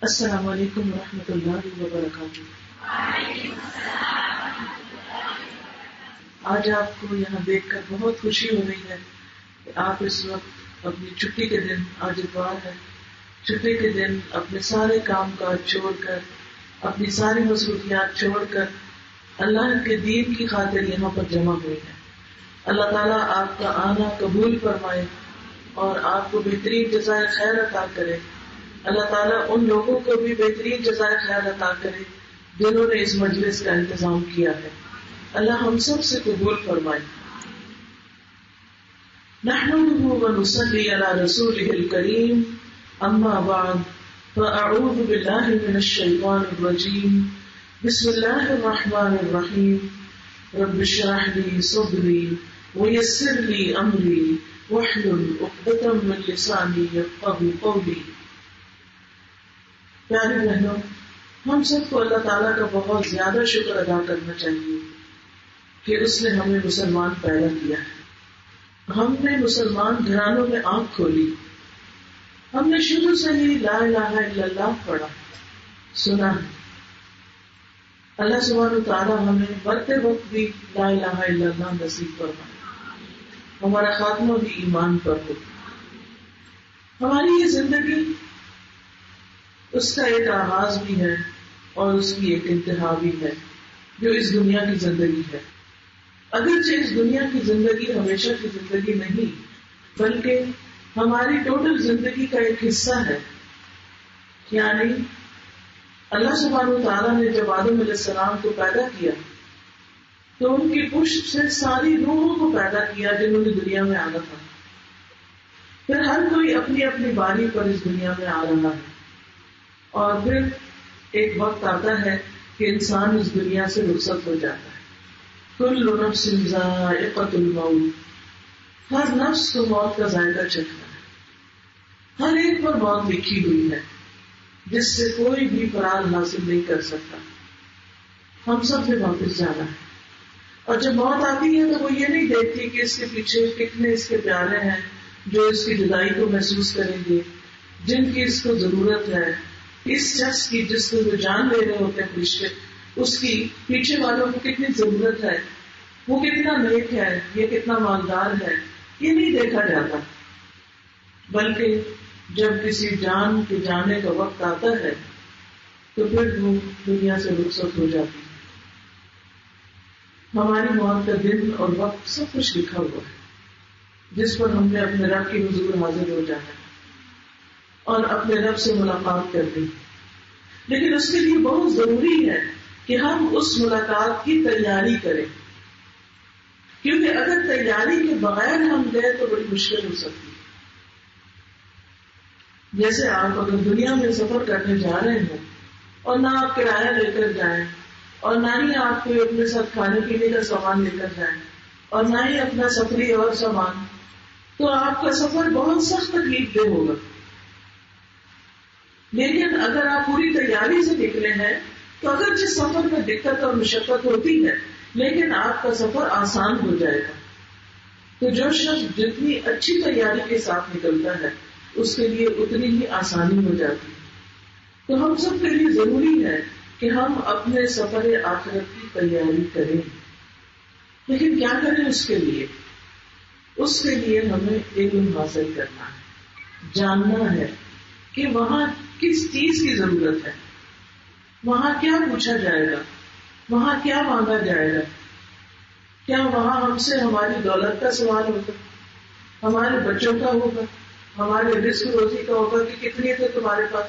السلام علیکم ورحمۃ اللہ وبرکاتہ۔ آج آپ کو یہاں دیکھ کر بہت خوشی ہو رہی ہے کہ آپ اس وقت اپنی چھٹی کے دن، آج اتوار ہے، چھٹی کے دن اپنے سارے کام کاج چھوڑ کر، اپنی ساری مصروفیات چھوڑ کر اللہ کے دین کی خاطر یہاں پر جمع ہوئے ہیں۔ اللہ تعالیٰ آپ کا آنا قبول فرمائے اور آپ کو بہترین جزائے خیر عطا کرے۔ اللہ تعالیٰ ان لوگوں کو بھی بہترین جزائے خیر عطا کرے جنہوں نے اس مجلس کا انتظام کیا ہے۔ اللہ ہم سب سے قبول فرمائے۔ نحمده ونصلي على رسوله الكريم، اما بعد فاعوذ بالله من الشيطان الرجيم، بسم الله الرحمن الرحيم، رب اشرح لي صدري ويسر لي امري واحلل عقدة من لساني يفقهوا قولي۔ پیارے بہنوں، ہم سب کو اللہ تعالیٰ کا بہت زیادہ شکر ادا کرنا چاہیے کہ اس نے ہمیں مسلمان پیدا کیا ہے۔ ہم نے مسلمان گھرانوں میں آنکھ کھولی، ہم نے شروع سے ہی لا الہ الا اللہ پڑھا، سنا ہے۔ اللہ سبحانہ وتعالیٰ ہمیں مرتے وقت بھی لا الہ الا اللہ نصیب فرمائے، ہمارا خاتمہ بھی ایمان پر ہو۔ ہماری یہ زندگی اس کا ایک آغاز بھی ہے اور اس کی ایک انتہا بھی ہے، جو اس دنیا کی زندگی ہے۔ اگرچہ اس دنیا کی زندگی ہمیشہ کی زندگی نہیں، بلکہ ہماری ٹوٹل زندگی کا ایک حصہ ہے۔ یعنی اللہ سبحانہ وتعالیٰ نے جب آدم علیہ السلام کو پیدا کیا تو ان کی پشت سے ساری روحوں کو پیدا کیا جنہوں نے دنیا میں آنا تھا۔ پھر ہر کوئی اپنی اپنی باری پر اس دنیا میں آ رہا ہے، اور پھر ایک وقت آتا ہے کہ انسان اس دنیا سے رخصت ہو جاتا ہے۔ کل نفس ذائقۃ الموت، ہر نفس کو موت کا ذائقہ چکھنا ہے۔ ہر ایک پر موت لکھی ہوئی ہے جس سے کوئی بھی فرار حاصل نہیں کر سکتا۔ ہم سب نے واپس جانا ہے، اور جب موت آتی ہے تو وہ یہ نہیں دیکھتی کہ اس کے پیچھے کتنے اس کے پیارے ہیں جو اس کی جدائی کو محسوس کریں گے، جن کی اس کو ضرورت ہے۔ اس شخص کی جس کو وہ جان لے رہے ہوتے ہیں فرشتے، اس کی پیچھے والوں کو کتنی ضرورت ہے، وہ کتنا نیک ہے، یہ کتنا مالدار ہے، یہ نہیں دیکھا جاتا۔ بلکہ جب کسی جان کے جانے کا وقت آتا ہے تو پھر وہ دنیا سے رخصت ہو جاتی ہے۔ ہماری موت کا دن اور وقت سب کچھ لکھا ہوا ہے، جس پر ہم نے اپنے رب کے حضور حاضر ہو جانا ہے اور اپنے رب سے ملاقات کرنی۔ لیکن اس کے لیے بہت ضروری ہے کہ ہم اس ملاقات کی تیاری کریں، کیونکہ اگر تیاری کے بغیر ہم گئے تو بڑی مشکل ہو سکتی ہے۔ جیسے آپ اگر دنیا میں سفر کرنے جا رہے ہوں اور نہ آپ کرایہ لے کر جائیں، اور نہ ہی آپ کوئی اپنے ساتھ کھانے پینے کا سامان لے کر جائیں، اور نہ ہی اپنا سفری اور سامان، تو آپ کا سفر بہت سخت تکلیف دہ ہوگا۔ لیکن اگر آپ پوری تیاری سے نکلے ہیں تو اگرچہ سفر میں دقت اور مشقت ہوتی ہے لیکن آپ کا سفر آسان ہو جائے گا۔ تو جو شخص جتنی اچھی تیاری کے ساتھ نکلتا ہے اس کے لیے اتنی ہی آسانی ہو جاتی ہے۔ تو ہم سب کے لیے ضروری ہے کہ ہم اپنے سفر آخرت کی تیاری کریں۔ لیکن کیا کریں اس کے لیے؟ اس کے لیے ہمیں علم حاصل کرنا ہے، جاننا ہے کہ وہاں کس چیز کی ضرورت ہے، وہاں کیا پوچھا جائے گا، وہاں کیا مانگا جائے گا۔ کیا وہاں ہم سے ہماری دولت کا سوال ہوگا، ہمارے بچوں کا ہوگا، ہمارے رزق روزی کا ہوگا کہ کتنی تھے تمہارے پاس،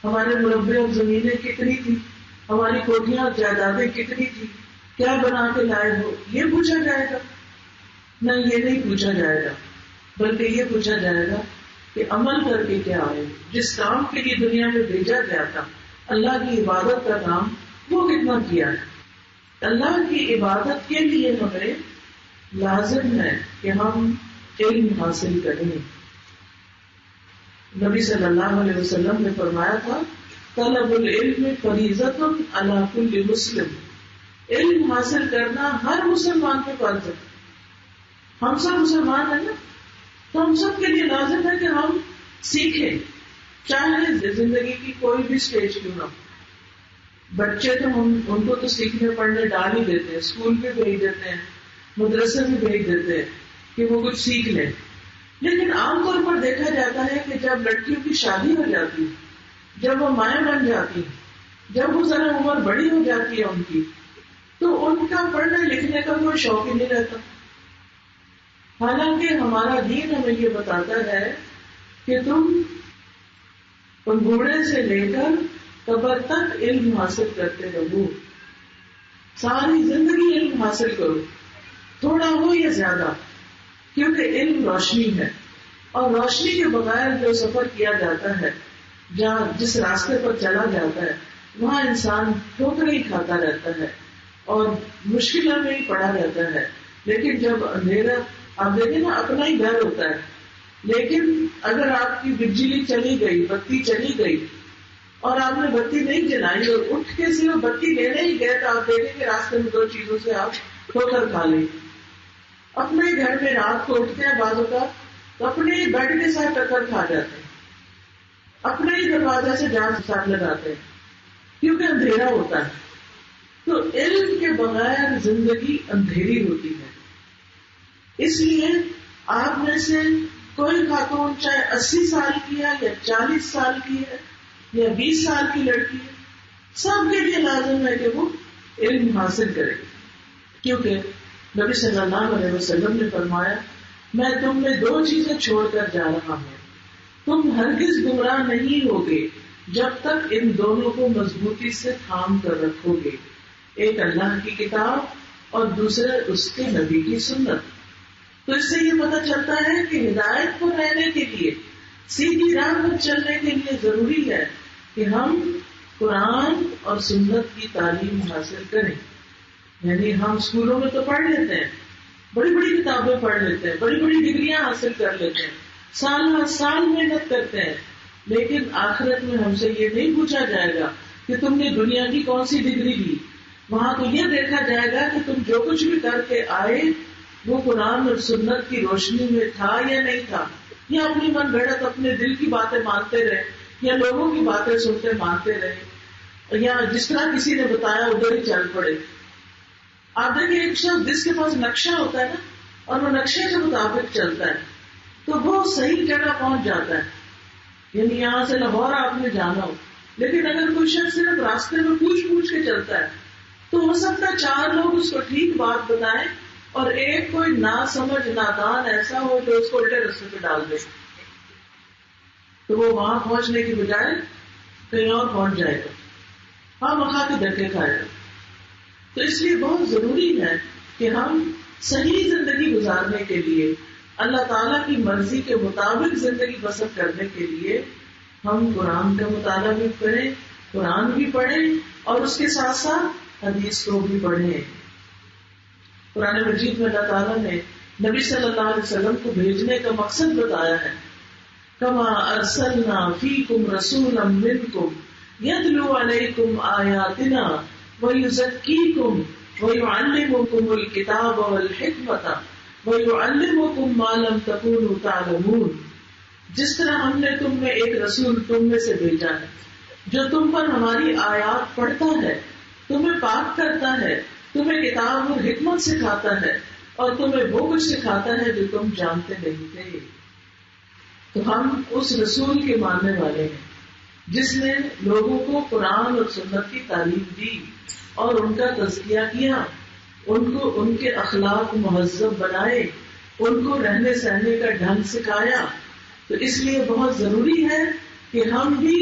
ہمارے مربع اور زمینیں کتنی تھی، ہماری کوٹیاں اور جائیدادیں کتنی تھی، کیا بنا کے لائے ہو، یہ پوچھا جائے گا؟ نہیں، یہ نہیں پوچھا جائے گا، بلکہ یہ پوچھا جائے گا کہ عمل کر کے کیا آئے، جس کام کے لیے دنیا میں بھیجا گیا تھا، اللہ کی عبادت کا کام، وہ کتنا کیا ہے۔ اللہ کی عبادت کے لیے ہمیں لازم ہے کہ ہم علم حاصل کریں۔ نبی صلی اللہ علیہ وسلم نے فرمایا تھا، طلب العلم فریضۃ علی کل مسلم، علم حاصل کرنا ہر مسلمان پہ فرض ہے۔ ہم سب مسلمان ہیں نا، تو ہم سب کے لیے لازم ہے کہ ہم سیکھیں چاہے زندگی کی کوئی بھی اسٹیج کیوں نہ ہو. بچے تو ان کو تو سیکھنے پڑھنے ڈال ہی دیتے ہیں، اسکول بھی بھیج دیتے ہیں، مدرسے بھی بھیج دیتے ہیں کہ وہ کچھ سیکھ لیں. لیکن عام طور پر دیکھا جاتا ہے کہ جب لڑکیوں کی شادی ہو جاتی ہے، جب وہ مائیں بن جاتی ہیں، جب وہ ذرا عمر بڑی ہو جاتی ہے ان کی، تو ان کا پڑھنے لکھنے کا کوئی شوق ہی نہیں رہتا. حالانکہ ہمارا دین ہمیں یہ بتاتا ہے کہ تم بوڑھے سے لے کر قبر تک علم حاصل کرتے رہو، ساری زندگی علم حاصل کرو، تھوڑا ہو یا زیادہ، کیونکہ علم روشنی ہے، اور روشنی کے بغیر جو سفر کیا جاتا ہے، جس راستے پر چلا جاتا ہے، وہاں انسان ٹھوکریں ہی کھاتا رہتا ہے اور مشکلوں میں ہی پڑا رہتا ہے. لیکن جب اندھیرا، آپ دیکھیں نا، اپنا ہی گھر ہوتا ہے، لیکن اگر آپ کی بجلی چلی گئی، بتی چلی گئی، اور آپ نے بتی نہیں جلائی اور اٹھ کے صرف بتی لینے ہی گئے، تو آپ دیکھیں کہ راستے میں 2 چیزوں سے آپ ٹھوکر کھا لیں. اپنے گھر میں رات کو اٹھتے ہیں بعض اوقات تو اپنے بیڈ کے ساتھ ٹکر کھا جاتے ہیں، اپنے ہی دروازے سے جان ساتھ لگاتے ہیں، کیونکہ اندھیرا ہوتا ہے. تو علم کے بغیر زندگی اندھیری ہوتی ہے. اس لیے آپ میں سے کوئی خاتون چاہے 80 سال کی ہے یا 40 سال کی ہے یا 20 سال کی لڑکی ہے، سب کے لیے لازم ہے کہ وہ علم حاصل کرے. کیونکہ نبی صلی اللہ علیہ وسلم نے فرمایا، میں تم میں 2 چیزیں چھوڑ کر جا رہا ہوں، تم ہرگز گمراہ نہیں ہوگے جب تک ان دونوں کو مضبوطی سے تھام کر رکھو گے، ایک اللہ کی کتاب اور دوسرے اس کے نبی کی سنت. تو اس سے یہ پتہ چلتا ہے کہ ہدایت پر رہنے کے لیے، سیدھی راہ پر چلنے کے لیے ضروری ہے کہ ہم قرآن اور سنت کی تعلیم حاصل کریں. یعنی ہم اسکولوں میں تو پڑھ لیتے ہیں، بڑی بڑی کتابیں پڑھ لیتے ہیں، بڑی بڑی ڈگریاں حاصل کر لیتے ہیں، سال ہر سال محنت کرتے ہیں، لیکن آخرت میں ہم سے یہ نہیں پوچھا جائے گا کہ تم نے دنیا کی کون سی ڈگری لی. وہاں تو یہ دیکھا جائے گا کہ تم جو کچھ بھی کر کے آئے وہ قرآن اور سنت کی روشنی میں تھا یا نہیں تھا، یا اپنی من گھڑت اپنے دل کی باتیں مانتے رہے، یا لوگوں کی باتیں سنتے مانتے رہے، یا جس طرح کسی نے بتایا ادھر ہی چل پڑے. آپ دیکھیں ایک شخص جس کے پاس نقشہ ہوتا ہے نا، اور وہ نقشے کے مطابق چلتا ہے تو وہ صحیح جگہ پہنچ جاتا ہے. یعنی یہاں سے لاہور آپ نے جانا ہو، لیکن اگر کوئی شخص صرف راستے میں پوچھ کے چلتا ہے تو ہو سکتا ہے 4 لوگ اس کو ٹھیک بات بتائیں اور ایک کوئی ناسمجھ نادان ایسا ہو جو اس کو الٹے راستے پہ ڈال دے، تو وہ وہاں پہنچنے کی بجائے کہیں اور پہنچ جائے گا، ہاں مکھا کے دھکے کھائے گا. تو اس لیے بہت ضروری ہے کہ ہم صحیح زندگی گزارنے کے لیے، اللہ تعالیٰ کی مرضی کے مطابق زندگی بسر کرنے کے لیے ہم قرآن کا مطالعہ بھی کریں، قرآن بھی پڑھیں، اور اس کے ساتھ ساتھ حدیث کو بھی پڑھیں. قرآن مجید میں اللہ تعالیٰ نے نبی صلی اللہ علیہ وسلم کو بھیجنے کا مقصد بتایا ہے، کما ارسلنا فیکم رسولا منکم یتلو علیکم آیاتنا ویزکیکم ویعلمکم الکتاب والحکمۃ ویعلمکم ما لم تکونوا تعلمون. جس طرح ہم نے تم میں ایک رسول تم میں سے بھیجا ہے جو تم پر ہماری آیات پڑھتا ہے، تمہیں پاک کرتا ہے، تمہیں کتاب اور حکمت سکھاتا ہے، اور تمہیں وہ کچھ سکھاتا ہے جو تم جانتے نہیں تھے. تو ہم اس رسول کے ماننے والے ہیں جس نے لوگوں کو قرآن اور سنت کی تعلیم دی اور ان کا تزکیہ کیا، ان کو ان کے اخلاق مہذب بنائے، ان کو رہنے سہنے کا ڈھنگ سکھایا. تو اس لیے بہت ضروری ہے کہ ہم بھی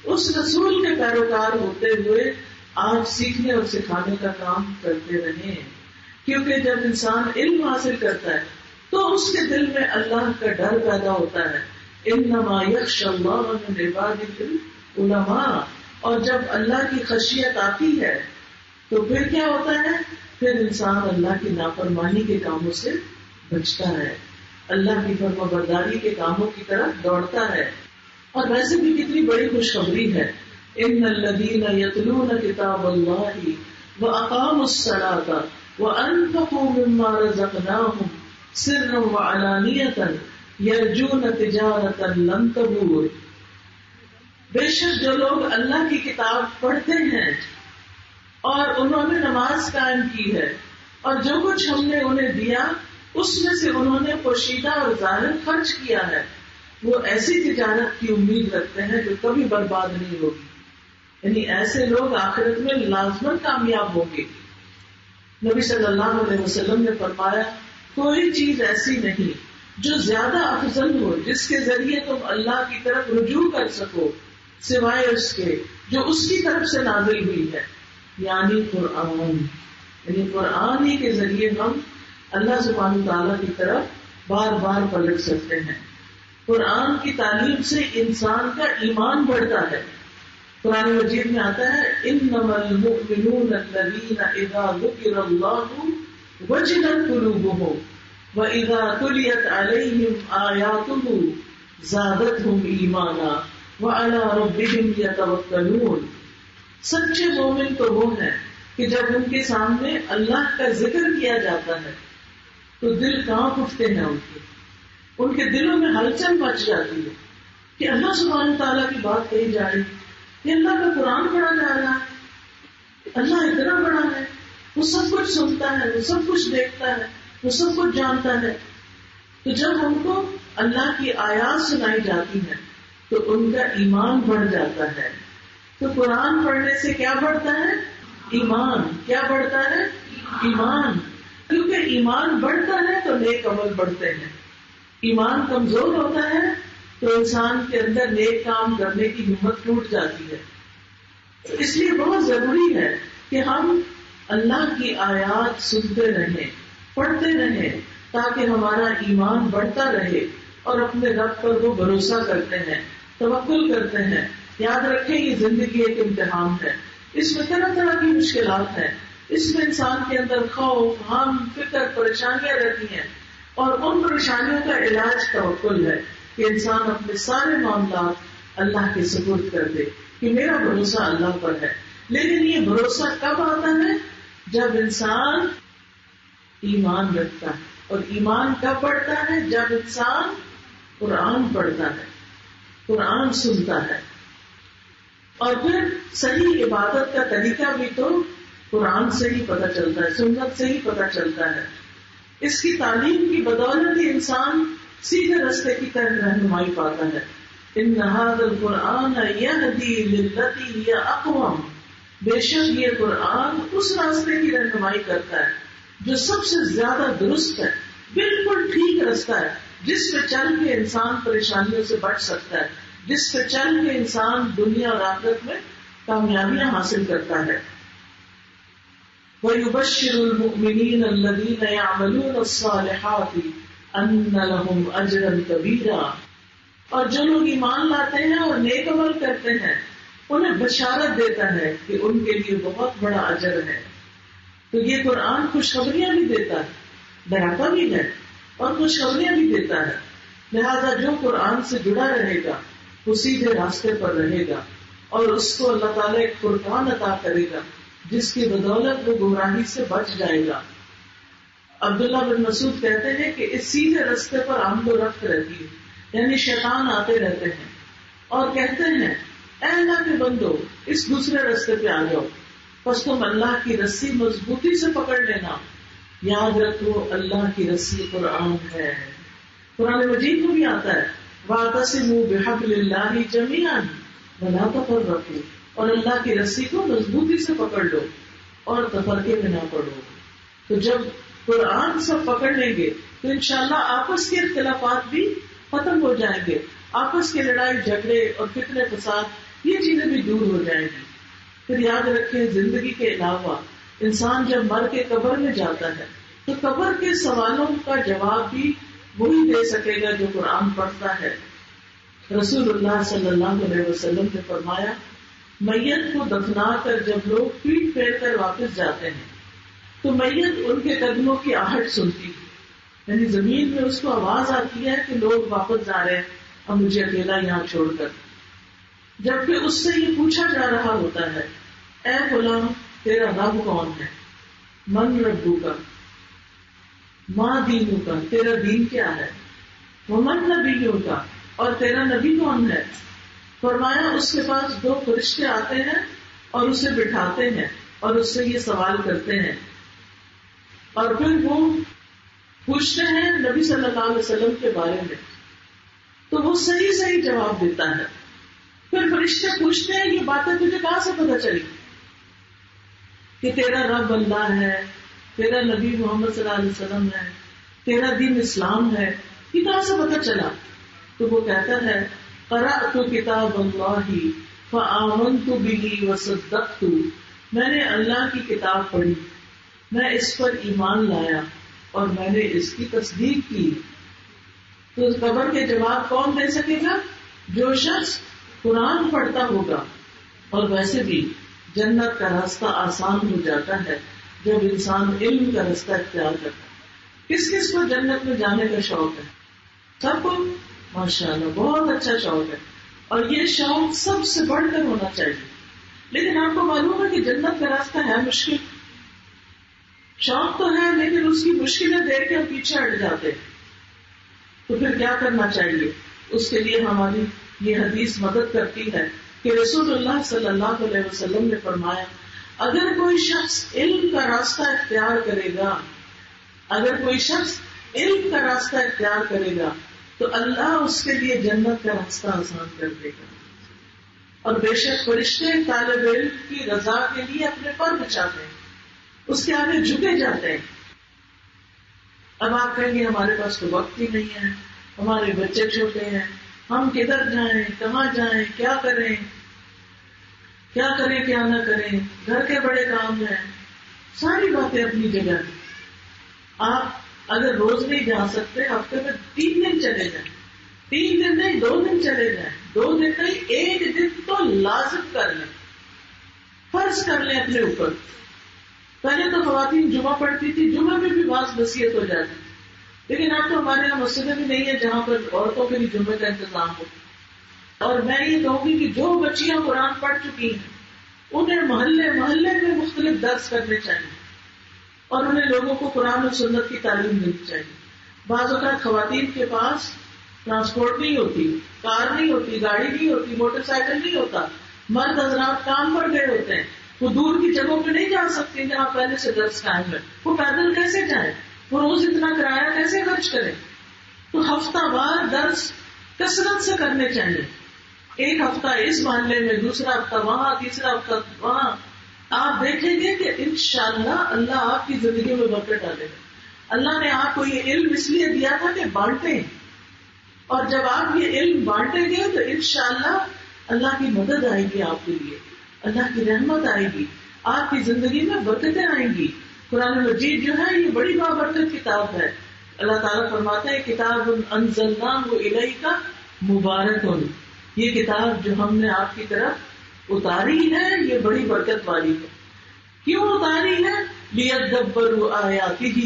اس رسول کے پیروکار ہوتے ہوئے آج سیکھنے اور سکھانے کا کام کرتے رہیں. کیونکہ جب انسان علم حاصل کرتا ہے تو اس کے دل میں اللہ کا ڈر پیدا ہوتا ہے، انما یخشی اللہ من عبادہ العلماء. اور جب اللہ کی خشیت آتی ہے تو پھر کیا ہوتا ہے، پھر انسان اللہ کی نافرمانی کے کاموں سے بچتا ہے، اللہ کی فرما برداری کے کاموں کی طرف دوڑتا ہے. اور ویسے بھی کتنی بڑی خوشخبری ہے، ان الذین یتلون کتاب اللہ واقاموا الصلاۃ وانفقوا مما رزقناہم سرا وعلانیۃ یرجون تجارۃ لن تبور. بے شک جو لوگ اللہ کی کتاب پڑھتے ہیں اور انہوں نے نماز قائم کی ہے اور جو کچھ ہم نے انہیں دیا اس میں سے انہوں نے پوشیدہ اور ظاہر خرچ کیا ہے، وہ ایسی تجارت کی امید رکھتے ہیں جو کبھی برباد نہیں ہوگی، یعنی ایسے لوگ آخرت میں لازماً کامیاب ہوں گے۔ نبی صلی اللہ علیہ وسلم نے فرمایا کوئی چیز ایسی نہیں جو زیادہ افضل ہو جس کے ذریعے تم اللہ کی طرف رجوع کر سکو سوائے اس کے جو اس کی طرف سے نازل ہوئی ہے، یعنی قرآن۔ یعنی قرآن ہی کے ذریعے ہم اللہ سبحانہ تعالیٰ کی طرف بار بار پلٹ سکتے ہیں۔ قرآن کی تعلیم سے انسان کا ایمان بڑھتا ہے۔ قرآن مجید میں آتا ہے انما المؤمنون الذین اذا ذکر اللہ وجلت قلوبهم وَإِذَا تُلِيَتْ عَلَيْهِمْ آيَاتُهُ زَادَتْهُمْ إِيمَانًا وَعَلَىٰ رَبِّهِمْ يَتَوَكَّلُونَ۔ سچے مومن تو وہ ہیں کہ جب ان کے سامنے اللہ کا ذکر کیا جاتا ہے تو دل کانپ اٹھتے ہیں، ان کے دلوں میں ہلچل مچ جاتی ہے کہ اللہ سبحانہ تعالیٰ کی بات کہی جا رہی ہے، کہ اللہ کا قرآن پڑھا جا رہا ہے، اللہ اتنا بڑا ہے، وہ سب کچھ سنتا ہے، وہ سب کچھ دیکھتا ہے، وہ سب کچھ جانتا ہے۔ تو جب ان کو اللہ کی آیات سنائی جاتی ہیں تو ان کا ایمان بڑھ جاتا ہے۔ تو قرآن پڑھنے سے کیا بڑھتا ہے؟ ایمان۔ کیا بڑھتا ہے؟ ایمان۔ کیونکہ ایمان بڑھتا ہے تو نیک عمل بڑھتے ہیں، ایمان کمزور ہوتا ہے تو انسان کے اندر نیک کام کرنے کی ہمت ٹوٹ جاتی ہے۔ اس لیے بہت ضروری ہے کہ ہم اللہ کی آیات سنتے رہیں، پڑھتے رہیں، تاکہ ہمارا ایمان بڑھتا رہے اور اپنے رب پر وہ بھروسہ کرتے ہیں، توکل کرتے ہیں۔ یاد رکھیں یہ زندگی ایک امتحان ہے، اس میں طرح طرح کی مشکلات ہیں، اس میں انسان کے اندر خوف، غم، فکر، پریشانیاں رہتی ہیں، اور ان پریشانیوں کا علاج توکل ہے کہ انسان اپنے سارے معاملات اللہ کے سپرد کر دے کہ میرا بھروسہ اللہ پر ہے۔ لیکن یہ بھروسہ کب آتا ہے؟ جب انسان ایمان رکھتا ہے، اور ایمان کب بڑھتا ہے؟ جب انسان قرآن پڑھتا ہے، قرآن سنتا ہے۔ اور پھر صحیح عبادت کا طریقہ بھی تو قرآن سے ہی پتہ چلتا ہے، سنت سے ہی پتہ چلتا ہے۔ اس کی تعلیم کی بدولت ہی انسان سیدھے راستے کی طرف رہنمائی پاتا ہے۔ ان ھذا القرآن یہدی للتی ہی اقوم، بے شک یہ قرآن اس راستے کی رہنمائی کرتا ہے جو سب سے زیادہ درست ہے، بالکل ٹھیک راستہ ہے، جس پہ چل کے انسان پریشانیوں سے بچ سکتا ہے، جس پہ چل کے انسان دنیا اور آخرت میں کامیابیاں حاصل کرتا ہے۔ وَيُبَشِّرُ الْمُؤْمِنِينَ الَّذِينَ يَعْمَلُونَ الصَّالِحَاتِ أَنَّ لَهُمْ أَجْرًا كَبِيرًا، اور جو لوگ ایمان لاتے ہیں اور نیک عمل کرتے ہیں انہیں بشارت دیتا ہے کہ ان کے لیے بہت بڑا اجر ہے۔ تو یہ قرآن خوشخبریاں بھی دیتا ہے، ڈراتا بھی ہے اور خوشخبریاں بھی دیتا ہے۔ لہذا جو قرآن سے جڑا رہے گا وہ سیدھے راستے پر رہے گا، اور اس کو اللہ تعالیٰ ایک فرقان عطا کرے گا جس کی بدولت وہ گمراہی سے بچ جائے گا۔ عبداللہ بن مسعود کہتے ہیں کہ اس سیدھے راستے پر آمد و رفت رہتی ہے، یعنی شیطان آتے رہتے ہیں اور کہتے ہیں اے اللہ کے بندو اس دوسرے راستے پہ آ جاؤ، بس تم اللہ کی رسی مضبوطی سے پکڑ لینا۔ یاد رکھو اللہ کی رسی قرآن ہے۔ قرآن مجید میں بھی آتا ہے وَاعْتَصِمُوا بِحَبْلِ اللَّهِ جَمِيعًا وَلَا تَفَرَّقُوا، اور اللہ کی رسی کو مضبوطی سے پکڑ لو اور تفرقے میں نہ پڑو۔ تو جب قرآن سب پکڑ لیں گے تو انشاءاللہ آپس کے اختلافات بھی ختم ہو جائیں گے، آپس کے لڑائی جھگڑے اور فتنے فساد یہ چیزیں بھی دور ہو جائیں گی۔ پھر یاد رکھیں زندگی کے علاوہ انسان جب مر کے قبر میں جاتا ہے تو قبر کے سوالوں کا جواب بھی وہی دے سکے گا جو قرآن پڑھتا ہے۔ رسول اللہ صلی اللہ علیہ وسلم نے فرمایا میت کو دفنا کر جب لوگ پیٹ پھیر کر واپس جاتے ہیں تو میت ان کے قدموں کی آہٹ سنتی ہے، یعنی زمین میں اس کو آواز آتی ہے کہ لوگ واپس جا رہے ہیں، اب مجھے اکیلا یہاں چھوڑ کر۔ جبکہ اس سے یہ پوچھا جا رہا ہوتا ہے اے غلام تیرا رب کون ہے، من ربو کا، ماں دینوں کا، تیرا دین کیا ہے، ومن نبیوں کا، اور تیرا نبی کون ہے۔ فرمایا اس کے پاس 2 فرشتے آتے ہیں اور اسے بٹھاتے ہیں اور اس سے یہ سوال کرتے ہیں، اور پھر وہ پوچھتے ہیں نبی صلی اللہ علیہ وسلم کے بارے میں، تو وہ صحیح جواب دیتا ہے. پھر فرشتے پوچھتے ہیں یہ باتیں تجھے کہاں سے پتہ چلی کہ تیرا رب اللہ ہے، تیرا نبی محمد صلی اللہ علیہ وسلم ہے، تیرا دین اسلام ہے، یہ کہاں سے پتہ چلا؟ تو وہ کہتا ہے قرأت کتاب اللہ فآمنت به وصدقت، میں نے اللہ کی کتاب پڑھی، میں اس پر ایمان لایا اور میں نے اس کی تصدیق کی. تو قبر کے جواب کون دے سکے گا؟ جو شخص قرآن پڑھتا ہوگا. اور ویسے بھی جنت کا راستہ آسان ہو جاتا ہے جب انسان علم کا راستہ اختیار کرتا ہے. کس کس کو جنت میں جانے کا شوق ہے؟ سب کو ماشاءاللہ بہت اچھا شوق ہے، اور یہ شوق سب سے بڑھ کر ہونا چاہیے. لیکن آپ کو معلوم ہے کہ جنت کا راستہ ہے مشکل. شوق تو ہے لیکن اس کی مشکلیں دیکھ کے ہم پیچھے ہٹ جاتے ہیں. تو پھر کیا کرنا چاہیے؟ اس کے لیے ہماری یہ حدیث مدد کرتی ہے کہ رسول اللہ صلی اللہ علیہ وسلم نے فرمایا اگر کوئی شخص علم کا راستہ اختیار کرے گا، اگر کوئی شخص علم کا راستہ اختیار کرے گا تو اللہ اس کے لیے جنت کا راستہ آسان کر دے گا. اور بے شک فرشتے طالب علم کی رضا کے لیے اپنے پر بچھاتے ہیں، اس کے آگے جھکے جاتے ہیں. اب آپ کہیں گے ہمارے پاس تو وقت ہی نہیں ہے، ہمارے بچے چھوٹے ہیں، ہم کدھر جائیں، کہاں جائیں، کیا کریں کیا نہ کریں، گھر کے بڑے کام ہیں. ساری باتیں اپنی جگہ ہیں. آپ اگر روز نہیں جا سکتے ہفتے میں 3 دن چلے جائیں، 3 دن نہیں 2 دن چلے جائیں، 2 دن نہیں 1 دن تو لازم کر لیں، فرض کر لیں اپنے اوپر. پہلے تو خواتین جمعہ پڑھتی تھی، جمعہ میں بھی بعض نصیحت ہو جاتی، لیکن اب تو ہمارے یہاں مسجدیں بھی نہیں ہے جہاں پر عورتوں کے لیے جمعے کا انتظام ہو. اور میں یہ کہوں گی کہ جو بچیاں قرآن پڑھ چکی ہیں انہیں محلے میں مختلف درس کرنے چاہیے اور انہیں لوگوں کو قرآن و سنت کی تعلیم دینی چاہیے. بعض اوقات خواتین کے پاس ٹرانسپورٹ نہیں ہوتی، کار نہیں ہوتی، گاڑی نہیں ہوتی، موٹر سائیکل نہیں ہوتا، مرد حضرات کام پر گئے ہوتے ہیں، وہ دور کی جگہوں پہ نہیں جا سکتے جہاں پہلے سے درس قائم ہے. وہ پیدل کیسے جائیں؟ وہ روز اتنا کرایہ کیسے خرچ کریں؟ تو ہفتہ وار درس کثرت سے کرنے چاہیے. ایک ہفتہ اس محلے میں، دوسرا ہفتہ وہاں، تیسرا ہفتہ وہاں. آپ دیکھیں گے کہ انشاءاللہ اللہ آپ کی زندگی میں برکت ڈالے گا. اللہ نے آپ کو یہ علم اس لیے دیا تھا کہ بانٹیں، اور جب آپ یہ علم بانٹیں گے تو انشاءاللہ اللہ کی مدد آئے گی، آپ کے لیے اللہ کی رحمت آئے گی، آپ کی زندگی میں برکتیں آئیں گی. قرآن مجید جو ہے یہ بڑی بابرکت کتاب ہے. اللہ تعالیٰ فرماتے ہیں کتاب انزلناہ الیک مبارک، یہ کتاب جو ہم نے آپ کی طرف اتاری ہے یہ بڑی برکت والی ہے. کیوں اتاری ہے؟ لیدبروا آیاتہ،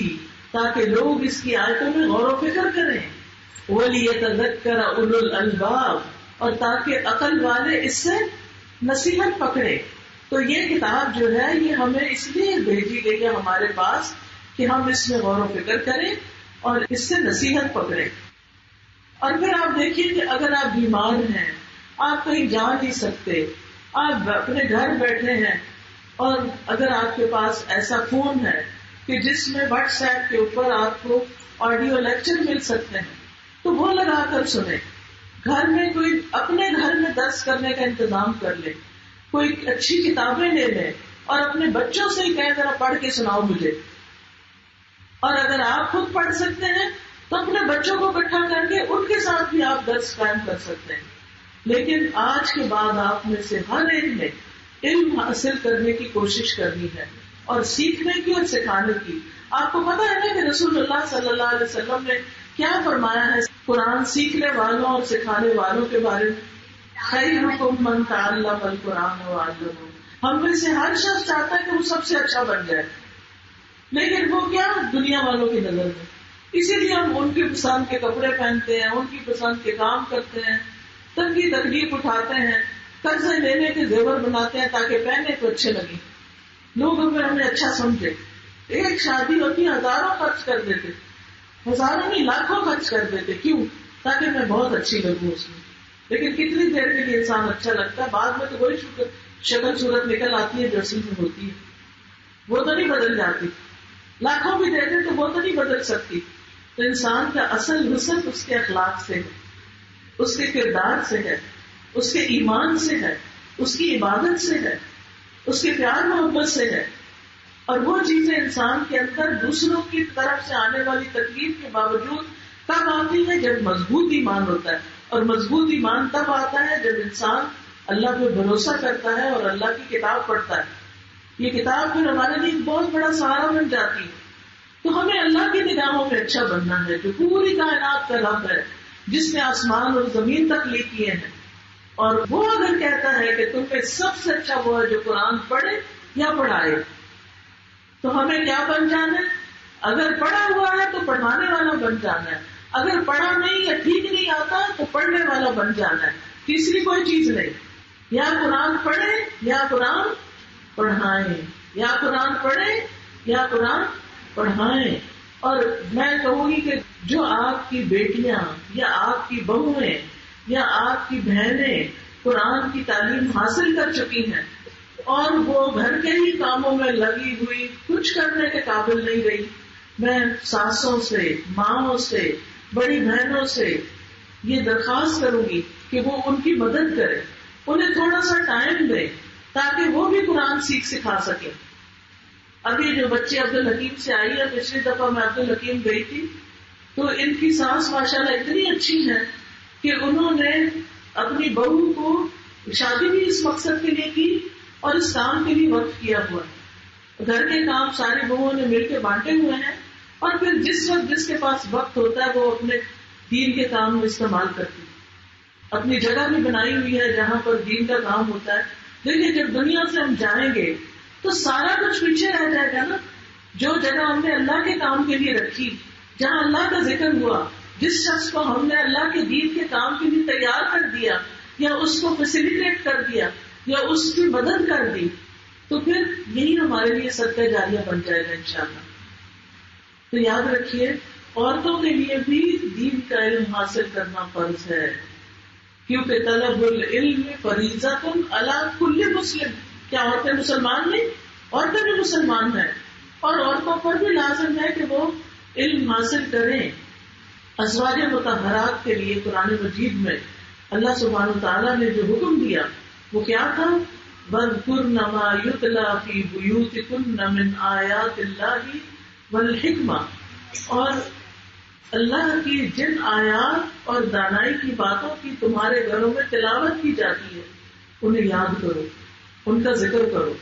تاکہ لوگ اس کی آیتوں میں غور و فکر کریں. ولیتذکر اولو الالباب، اور تاکہ عقل والے اس سے نصیحت پکڑے. تو یہ کتاب جو ہے یہ ہمیں اس لیے بھیجی گئی ہے ہمارے پاس کہ ہم اس میں غور و فکر کریں اور اس سے نصیحت پکڑیں. اور پھر آپ دیکھیے کہ اگر آپ بیمار ہیں، آپ کہیں جا نہیں سکتے، آپ اپنے گھر بیٹھے ہیں، اور اگر آپ کے پاس ایسا فون ہے کہ جس میں واٹس ایپ کے اوپر آپ کو آڈیو لیکچر مل سکتے ہیں تو وہ لگا کر سنیں. گھر میں کوئی اپنے گھر میں درس کرنے کا انتظام کر لے، کوئی اچھی کتابیں لے لیں اور اپنے بچوں سے ہی کہیں ذرا پڑھ کے سناؤ مجھے. اور اگر آپ خود پڑھ سکتے ہیں تو اپنے بچوں کو اکٹھا کر کے ان کے ساتھ بھی آپ درس قائم کر سکتے ہیں. لیکن آج کے بعد آپ میں سے ہر ایک نے علم حاصل کرنے کی کوشش کرنی ہے اور سیکھنے کی اور سکھانے کی. آپ کو پتا ہے نا کہ رسول اللہ صلی اللہ علیہ وسلم نے کیا فرمایا ہے قرآن سیکھنے والوں اور سکھانے والوں کے بارے میں؟ خیرکم من تعلم القرآن وعلمہ. ہم میں سے ہر شخص چاہتا ہے کہ وہ سب سے اچھا بن جائے، لیکن وہ کیا دنیا والوں کی نظر میں. اسی لیے ہم ان کی پسند کے کپڑے پہنتے ہیں، ان کی پسند کے کام کرتے ہیں، تنگی تکلیف اٹھاتے ہیں، قرضے لینے کے زیور بناتے ہیں تاکہ پہننے کو اچھے لگے، لوگ ہمیں اچھا سمجھے. ایک شادی ہوتی ہزاروں خرچ کر دیتے، ہزاروں نہیں لاکھوں خرچ کر دیتے. کیوں؟ تاکہ میں بہت اچھی لگوں اس میں. لیکن کتنی دیر کے لیے انسان اچھا لگتا ہے، بعد میں تو وہی شکل صورت نکل آتی ہے جو اصل میں ہوتی ہے، وہ تو نہیں بدل جاتی. لاکھوں بھی دے دیں تو وہ تو نہیں بدل سکتی. تو انسان کا اصل حسن اس کے اخلاق سے ہے، اس کے کردار سے ہے، اس کے ایمان سے ہے، اس کی عبادت سے ہے، اس کے پیار محبت سے ہے. اور وہ چیزیں انسان کے اندر دوسروں کی طرف سے آنے والی تکلیف کے باوجود تب آتی ہے جب مضبوط ایمان ہوتا ہے. اور مضبوط ایمان تب آتا ہے جب انسان اللہ پہ بھروسہ کرتا ہے اور اللہ کی کتاب پڑھتا ہے. یہ کتاب پھر ہمارے لیے بہت بڑا سہارا بن جاتی ہے. تو ہمیں اللہ کی نگاہوں میں اچھا بننا ہے، جو پوری کائنات کا رب ہے، جس نے آسمان اور زمین تخلیق کیے ہیں. اور وہ اگر کہتا ہے کہ تم میں سب سے اچھا وہ ہے جو قرآن پڑھے یا پڑھائے، تو ہمیں کیا بن جانا ہے؟ اگر پڑھا ہوا ہے تو پڑھانے والا بن جانا ہے، اگر پڑھا نہیں یا ٹھیک نہیں آتا تو پڑھنے والا بن جانا ہے. تیسری کوئی چیز نہیں. یا قرآن پڑھے یا قرآن پڑھائیں، یا قرآن پڑھے یا قرآن پڑھائیں. اور میں کہوں گی کہ جو آپ کی بیٹیاں یا آپ کی بہویں یا آپ کی بہنیں قرآن کی تعلیم حاصل کر چکی ہیں اور وہ گھر کے ہی کاموں میں لگی ہوئی کچھ کرنے کے قابل نہیں رہی، میں ساسوں سے، ماؤں سے، بڑی بہنوں سے یہ درخواست کروں گی کہ وہ ان کی مدد کریں، انہیں تھوڑا سا ٹائم دیں تاکہ وہ بھی قرآن سیکھ سکھا سکیں. ابھی جو بچے عبدالحکیم سے آئی ہے، پچھلی دفعہ میں عبدالحکیم گئی تھی تو ان کی ساس ماشاءاللہ اتنی اچھی ہے کہ انہوں نے اپنی بہو کو شادی بھی اس مقصد کے لیے کی اور اس کام کے لیے وقف کیا ہوا ہے. گھر کے کام ساری بہوؤں نے مل کے بانٹے ہوئے ہیں اور پھر جس وقت جس کے پاس وقت ہوتا ہے وہ اپنے دین کے کام میں استعمال کرتی ہے. اپنی جگہ بھی بنائی ہوئی ہے جہاں پر دین کا کام ہوتا ہے. دیکھیے جب دنیا سے ہم جائیں گے تو سارا کچھ پیچھے رہ جائے گا نا. جو جگہ ہم نے اللہ کے کام کے لیے رکھی، جہاں اللہ کا ذکر ہوا، جس شخص کو ہم نے اللہ کے دین کے کام کے لیے تیار کر دیا یا اس کو فیسیلیٹیٹ کر دیا یا اس کی مدد کر دی، تو پھر یہی ہمارے لیے صدقہ جاریہ بن جائے گا انشاءاللہ. تو یاد رکھیے عورتوں کے لیے بھی دین کا علم حاصل کرنا فرض ہے، کیونکہ طلب العلم فریضۃ علی کل مسلم. کیا عورتیں مسلمان نہیں؟ عورتیں بھی مسلمان ہیں اور عورتوں پر بھی لازم ہے کہ وہ علم حاصل کریں. ازواج مطہرات کے لیے قرآن مجید میں اللہ سبحانہ وتعالیٰ نے جو حکم دیا وہ کیا تھا؟ وَاذْكُرْنَ مَا يُتْلَى فِي بُيُوتِكُنَّ مِنْ آیَاتِ اللَّهِ وَالْحِکْمَةِ، اور اللہ کی جن آیات اور دانائی کی باتوں کی تمہارے گھروں میں تلاوت کی جاتی ہے انہیں یاد کرو، ان کا ذکر کرو.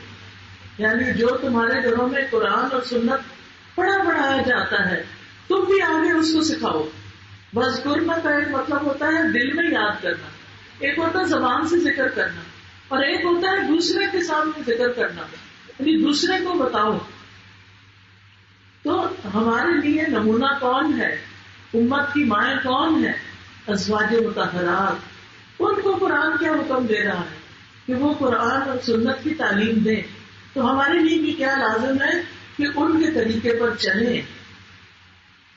یعنی جو تمہارے گھروں میں قرآن اور سنت پڑھایا جاتا ہے تم بھی آگے اس کو سکھاؤ. وَاذْكُرْنَ کا ایک مطلب ہوتا ہے دل میں یاد کرنا، ایک ہوتا ہے زبان سے ذکر کرنا، اور ایک ہوتا ہے دوسرے کے سامنے ذکر کرنا، یعنی دوسرے کو بتاؤ. تو ہمارے لیے نمونہ کون ہے؟ امت کی مائیں کون ہے؟ ازواج مطہرات. ان کو قرآن کیا حکم دے رہا ہے کہ وہ قرآن اور سنت کی تعلیم دیں. تو ہمارے لیے بھی کیا لازم ہے کہ ان کے طریقے پر چلیں.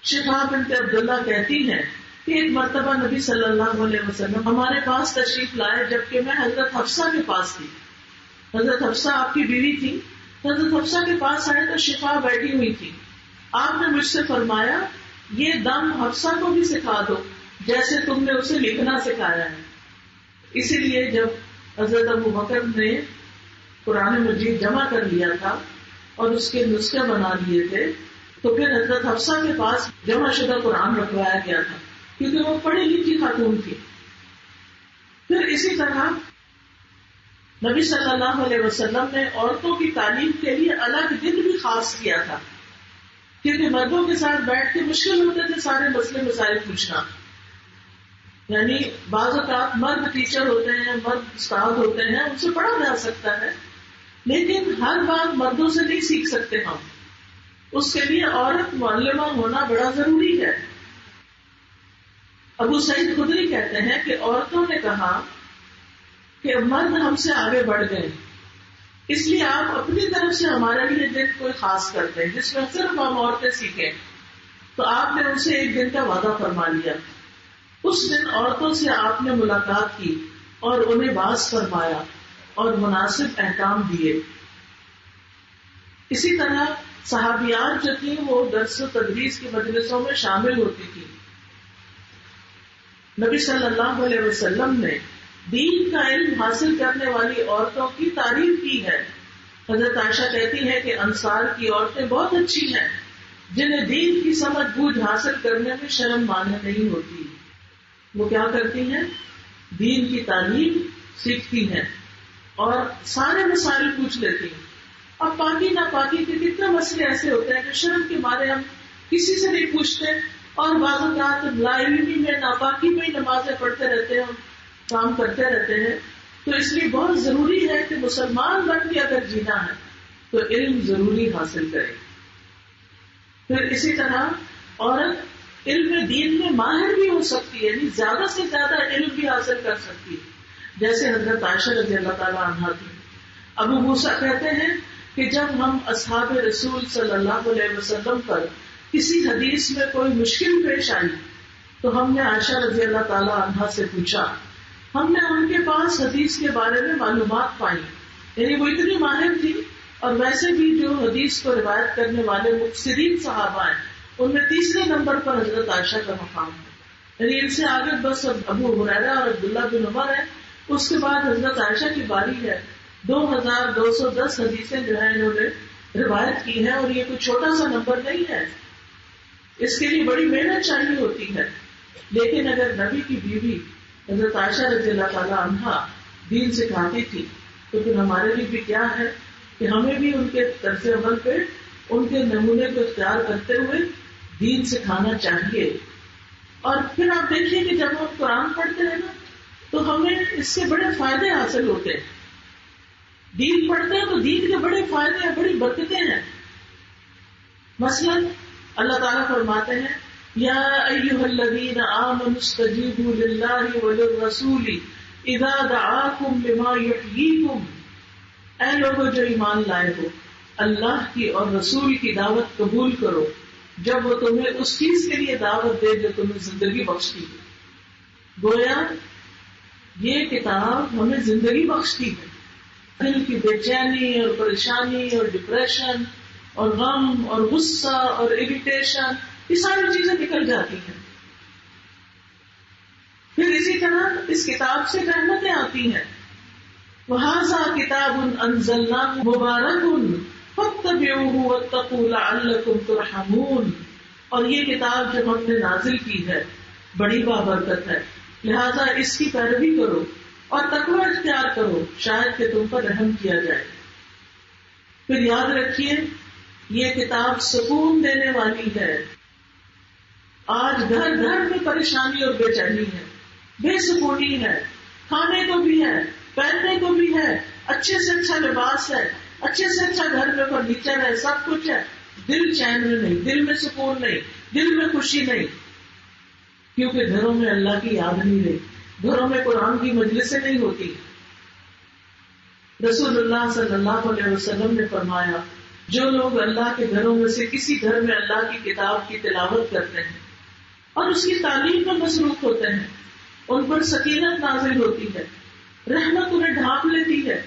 شفا بنت عبداللہ کہتی ہیں کہ ایک مرتبہ نبی صلی اللہ علیہ وسلم ہمارے پاس تشریف لائے جبکہ میں حضرت حفصہ کے پاس تھی. حضرت حفصہ آپ کی بیوی تھی. حضرت حفصہ کے پاس آئے تو شفا بیٹھی ہوئی تھی. آپ نے مجھ سے فرمایا یہ دم حفصہ کو بھی سکھا دو جیسے تم نے اسے لکھنا سکھایا ہے. اسی لیے جب حضرت ابو بکر نے قرآن مجید جمع کر لیا تھا اور اس کے نسخے بنا لیے تھے تو پھر حضرت حفصہ کے پاس جمع شدہ قرآن رکھوایا گیا تھا کیونکہ وہ پڑھی لکھی خاتون تھی. پھر اسی طرح نبی صلی اللہ علیہ وسلم نے عورتوں کی تعلیم کے لیے الگ دن بھی خاص کیا تھا کیونکہ مردوں کے ساتھ بیٹھ کے مشکل ہوتے تھے سارے مسئلے مسائل پوچھنا. یعنی بعض اوقات مرد ٹیچر ہوتے ہیں، مرد استاد ہوتے ہیں، ان سے پڑھا جا سکتا ہے لیکن ہر بات مردوں سے نہیں سیکھ سکتے ہم. اس کے لیے عورت معلمہ ہونا بڑا ضروری ہے. ابو سعید خدری کہتے ہیں کہ عورتوں نے کہا کہ مرد ہم سے آگے بڑھ گئے اس لیے آپ اپنی طرف سے ہمارے لیے دن کوئی خاص کرتے ہیں جس میں صرف ہم عورتیں سیکھیں. تو آپ نے ان سے ایک دن کا وعدہ فرما لیا اس دن عورتوں سے آپ نے ملاقات کی اور انہیں باز فرمایا اور مناسب احکام دیے. اسی طرح صحابیات جو تھیں وہ درس و تدریس کی مجلسوں میں شامل ہوتی تھی. نبی صلی اللہ علیہ وسلم نے دین کا علم حاصل کرنے والی عورتوں کی تعریف کی ہے. حضرت عائشہ کہتی ہے کہ انصار کی عورتیں بہت اچھی ہیں جنہیں دین کی سمجھ بوجھ حاصل کرنے میں شرم مانے نہیں ہوتی. وہ کیا کرتی ہیں؟ دین کی تعلیم سیکھتی ہیں اور سارے مسائل پوچھ لیتی ہیں. اب پاکی ناپاکی کے کتنے مسئلے ایسے ہوتے ہیں کہ شرم کے مارے ہم کسی سے نہیں پوچھتے اور بعض اوقات لا علمی میں ناپاکی میں ہی نمازیں پڑھتے رہتے ہیں، کام کرتے رہتے ہیں. تو اس لیے بہت ضروری ہے کہ مسلمان بن کے اگر جینا ہے تو علم ضروری حاصل کرے. پھر اسی طرح عورت علم دین میں ماہر بھی ہو سکتی ہے، یعنی زیادہ سے زیادہ علم بھی حاصل کر سکتی ہے، جیسے حضرت عائشہ رضی اللہ تعالیٰ عنہا تھی. ابو موسیٰ کہتے ہیں کہ جب ہم اصحاب رسول صلی اللہ علیہ وسلم پر کسی حدیث میں کوئی مشکل پیش آئی تو ہم نے عائشہ رضی اللہ تعالیٰ عنہا سے پوچھا. ہم نے ان کے پاس حدیث کے بارے میں معلومات پائی، یعنی وہ اتنی ماہر تھی. اور ویسے بھی جو حدیث کو روایت کرنے والے مفسرین صحابہ ہیں ان میں تیسرے نمبر پر حضرت عائشہ کا مقام ہے. یعنی ان سے آگے بس ابو ہریرہ اور عبداللہ بن عمر ہے، اس کے بعد حضرت عائشہ کی باری ہے. 2210 حدیثیں جو ہیں انہوں نے روایت کی ہیں، اور یہ کوئی چھوٹا سا نمبر نہیں ہے. اس کے لیے بڑی محنت چاہیے ہوتی ہے. لیکن اگر نبی کی بیوی حضرت عائشہ رضی اللہ تعالیٰ عنہا دین سکھاتی تھی تو پھر ہمارے لیے بھی کیا ہے کہ ہمیں بھی ان کے طرز عمل پہ ان کے نمونے کو اختیار کرتے ہوئے دین سکھانا چاہیے. اور پھر آپ دیکھیے کہ جب ہم قرآن پڑھتے ہیں نا تو ہمیں اس سے بڑے فائدے حاصل ہوتے ہیں. دین پڑھتے ہیں تو دین کے بڑے فائدے ہیں، بڑی برکتیں ہیں. مثلا اللہ تعالیٰ فرماتے ہیں یا ایھا الذین آمنوا استجیبوا للہ وللرسول اذا دعاکم لما یحییکم. اے لوگوں جو ایمان لائے ہو، اللہ کی اور رسول کی دعوت قبول کرو جب وہ تمہیں اس چیز کے لیے دعوت دے جو تمہیں زندگی بخشتی ہے. گویا یہ کتاب ہمیں زندگی بخشتی ہے. دل کی بے چینی اور پریشانی اور ڈپریشن اور غم اور غصہ اور اریٹیشن، یہ ساری چیزیں نکل جاتی ہیں. پھر اسی طرح اس کتاب سے رحمتیں آتی ہیں. وَهَذَا كِتَابٌ أَنزَلْنَاهُ مُبَارَكٌ فَاتَّبِعُوهُ وَاتَّقُوا لَعَلَّكُمْ تُرْحَمُونَ. اور یہ کتاب جو ہم نے نازل کی ہے بڑی بابرکت ہے، لہذا اس کی پیروی کرو اور تقوی اختیار کرو شاید کہ تم پر رحم کیا جائے. پھر یاد رکھیے یہ کتاب سکون دینے والی ہے. آج گھر گھر میں پریشانی اور بے چینی ہے، بے سکونی ہے، کھانے کو بھی ہے، پہننے کو بھی ہے، اچھے سے اچھا لباس ہے، اچھے سے اچھا گھر میں فرنیچر ہے، سب کچھ ہے، دل چین میں نہیں، دل میں سکون نہیں، دل میں خوشی نہیں، کیونکہ گھروں میں اللہ کی یاد نہیں رہی، گھروں میں قرآن کی مجلسیں نہیں ہوتی. رسول اللہ صلی اللہ علیہ وسلم نے فرمایا جو لوگ اللہ کے گھروں میں سے کسی گھر میں اللہ کی کتاب کی تلاوت کرتے ہیں اور اس کی تعلیم میں مصروف ہوتے ہیں ان پر سکینت نازل ہوتی ہے، رحمت انہیں ڈھانپ لیتی ہے،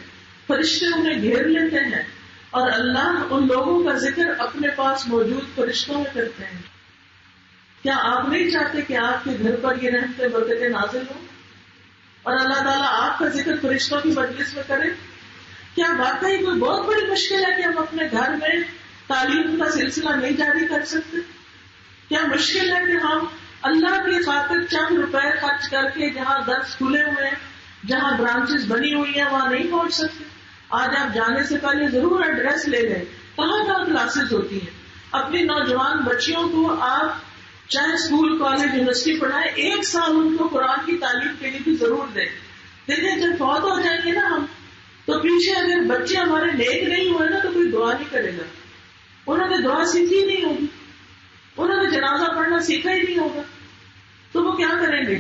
فرشتے انہیں گھیر لیتے ہیں اور اللہ ان لوگوں کا ذکر اپنے پاس موجود فرشتوں میں کرتے ہیں. کیا آپ نہیں چاہتے کہ آپ کے گھر پر یہ رحمتیں برکتیں نازل ہوں اور اللہ تعالیٰ آپ کا ذکر فرشتوں کی مجلس میں کرے؟ کیا واقعی کوئی بہت بڑی مشکل ہے کہ ہم اپنے گھر میں تعلیم کا سلسلہ نہیں جاری کر سکتے؟ کیا مشکل ہے کہ ہم اللہ کی خاطر چند روپے خرچ کر کے جہاں درس کھلے ہوئے ہیں، جہاں برانچز بنی ہوئی ہیں وہاں نہیں پہنچ سکتے؟ آج آپ جانے سے پہلے ضرور ایڈریس لے لیں کہاں کہاں کلاسز ہوتی ہیں. اپنی نوجوان بچیوں کو آپ چاہے اسکول کالج یونیورسٹی پڑھائیں، 1 سال ان کو قرآن کی تعلیم کے لیے بھی ضرور دیں. دیکھیں جب فوت ہو جائیں گے نا ہم تو پیچھے اگر بچے ہمارے نیک نہیں ہوئے نا تو کوئی دعا نہیں کرے گا. انہوں نے دعا سیکھی نہیں ہوگی، انہوں نے جنازہ پڑھنا سیکھا ہی نہیں ہوگا، تو وہ کیا کریں گے؟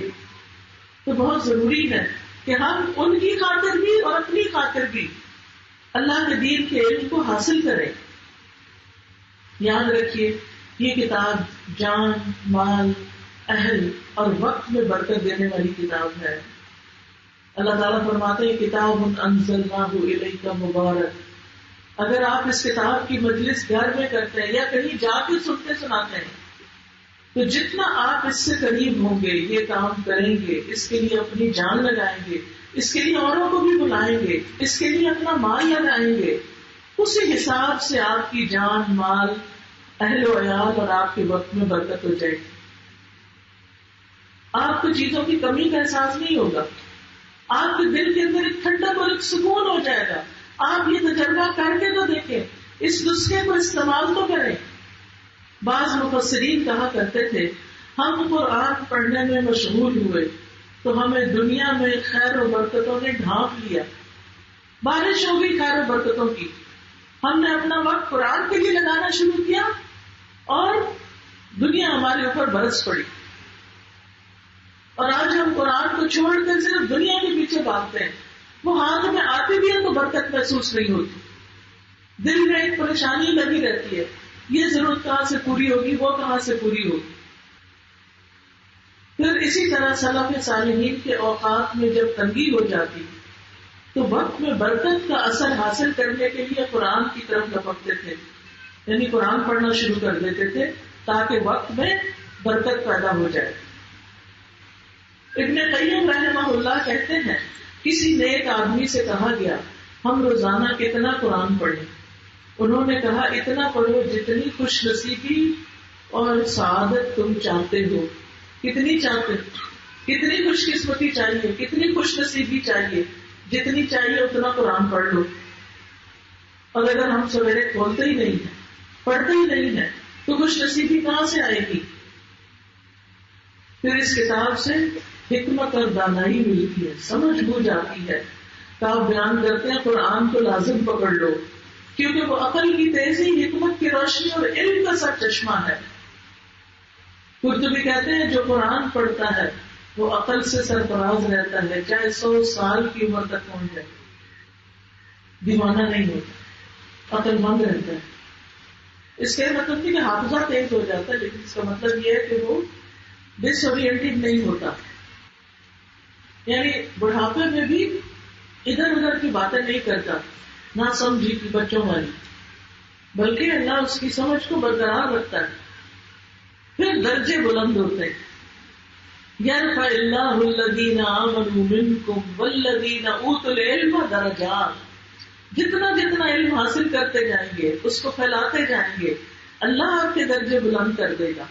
تو بہت ضروری ہے کہ ہم ان کی خاطر بھی اور اپنی خاطر بھی اللہ کے دین کے علم کو حاصل کریں. یاد رکھیے یہ کتاب جان، مال اہل اور وقت میں برکت دینے والی کتاب ہے. اللہ تعالیٰ فرماتے ہیں کتاب انزلناہ الیک مبارک. اگر آپ اس کتاب کی مجلس گھر میں کرتے ہیں یا کہیں جا کے سنتے سناتے ہیں تو جتنا آپ اس سے قریب ہوں گے، یہ کام کریں گے، اس کے لیے اپنی جان لگائیں گے، اس کے لیے اوروں کو بھی بلائیں گے، اس کے لیے اپنا مال لگائیں گے، اسی حساب سے آپ کی جان، مال، اہل و عیال اور آپ کے وقت میں برکت ہو جائے گی. آپ کو چیزوں کی کمی کا احساس نہیں ہوگا. آپ کے دل کے اندر ایک ٹھنڈک اور ایک سکون ہو جائے گا. آپ یہ تجربہ کر کے تو دیکھیں، اس نسخے کو استعمال تو کریں. بعض مفسرین کہا کرتے تھے ہم قرآن پڑھنے میں مشغول ہوئے تو ہمیں دنیا میں خیر و برکتوں نے ڈھانپ لیا. بارش ہو گئی خیر و برکتوں کی، ہم نے اپنا وقت قرآن کے لیے لگانا شروع کیا اور دنیا ہمارے اوپر برس پڑی. اور آج ہم قرآن کو چھوڑ کر صرف دنیا کے پیچھے بھاگتے ہیں. وہ ہاتھ میں آتی بھی ہے تو برکت محسوس نہیں ہوتی. دل میں ایک پریشانی لگی رہتی ہے، یہ ضرورت کہاں سے پوری ہوگی، وہ کہاں سے پوری ہوگی. پھر اسی طرح سلف صالحین کے اوقات میں جب تنگی ہو جاتی تو وقت میں برکت کا اثر حاصل کرنے کے لیے قرآن کی طرف لپکتے تھے، یعنی قرآن پڑھنا شروع کر دیتے تھے تاکہ وقت میں برکت پیدا ہو جائے. ابن قیم رحمہ اللہ کہتے ہیں کسی نیک آدمی سے کہا گیا ہم روزانہ کتنا قرآن پڑھیں. انہوں نے کہا اتنا پڑھو جتنی خوش نصیبی اور سعادت تم چاہتے ہو. کتنی چاہتے، کتنی خوش قسمتی چاہیے، کتنی خوش نصیبی چاہیے، جتنی چاہیے اتنا قرآن پڑھ لو. اور اگر ہم سویرے کھولتے ہی نہیں ہیں، پڑھتے ہی نہیں ہیں تو خوش نصیبی کہاں سے آئے گی. پھر اس کتاب سے حکمت اور دانائی ملتی ہے، سمجھ بوجھ آتی ہے. تو آپ بیان کرتے ہیں قرآن کو لازم پکڑ لو کیونکہ وہ عقل کی تیزی، حکمت کی روشنی اور علم کا سر چشمہ ہے. قرطبی کہتے ہیں جو قرآن پڑھتا ہے وہ عقل سے سرفراز رہتا ہے، چاہے 100 سال کی عمر تک پہنچ جائے. دیوانہ نہیں ہوتا، عقل مند رہتا ہے. اس کا مطلب نہیں کہ حافظہ تیز ہو جاتا ہے، لیکن اس کا مطلب یہ ہے کہ وہ ڈس اورینٹڈ نہیں ہوتا، یعنی بڑھاپے میں بھی ادھر ادھر کی باتیں نہیں کرتا، نہ سمجھی کی بچوں والی، بلکہ اللہ اس کی سمجھ کو برقرار رکھتا ہے. پھر درجے بلند ہوتے ہیں. یرفع اللہ الذین آمنوا منکم والذین اوتوا العلم درجات. جتنا جتنا علم حاصل کرتے جائیں گے، اس کو پھیلاتے جائیں گے، اللہ آپ کے درجے بلند کر دے گا،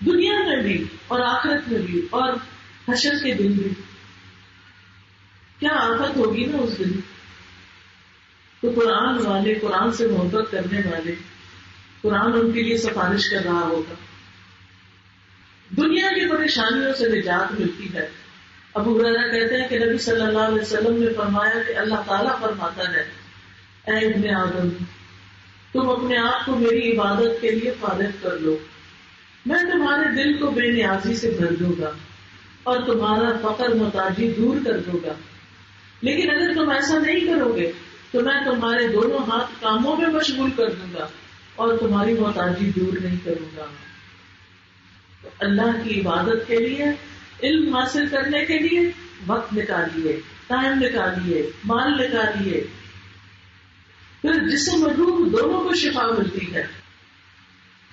دنیا میں بھی اور آخرت میں بھی اور حشر کے دن بھی. کیا آفت ہوگی نا اس دن. تو قرآن والے، قرآن سے محبت کرنے والے، قرآن ان کے لیے سفارش کر رہا ہوگا. دنیا کی پریشانیوں سے نجات ملتی ہے. ابو ہریرہ کہتے ہیں کہ نبی صلی اللہ علیہ وسلم نے فرمایا کہ اللہ تعالیٰ فرماتا ہے اے ابن آدم تم اپنے آپ کو میری عبادت کے لیے فارغ کر لو، میں تمہارے دل کو بے نیازی سے بھر دوں گا اور تمہارا فقر محتاجی دور کر دوں گا. لیکن اگر تم ایسا نہیں کرو گے تو میں تمہارے دونوں ہاتھ کاموں میں مشغول کر دوں گا اور تمہاری محتاجی دور نہیں کروں گا. تو اللہ کی عبادت کے لیے، علم حاصل کرنے کے لیے وقت نکالیے، ٹائم نکالیے، مال نکالیے. پھر جسم اور روح دونوں کو شفا ملتی ہے.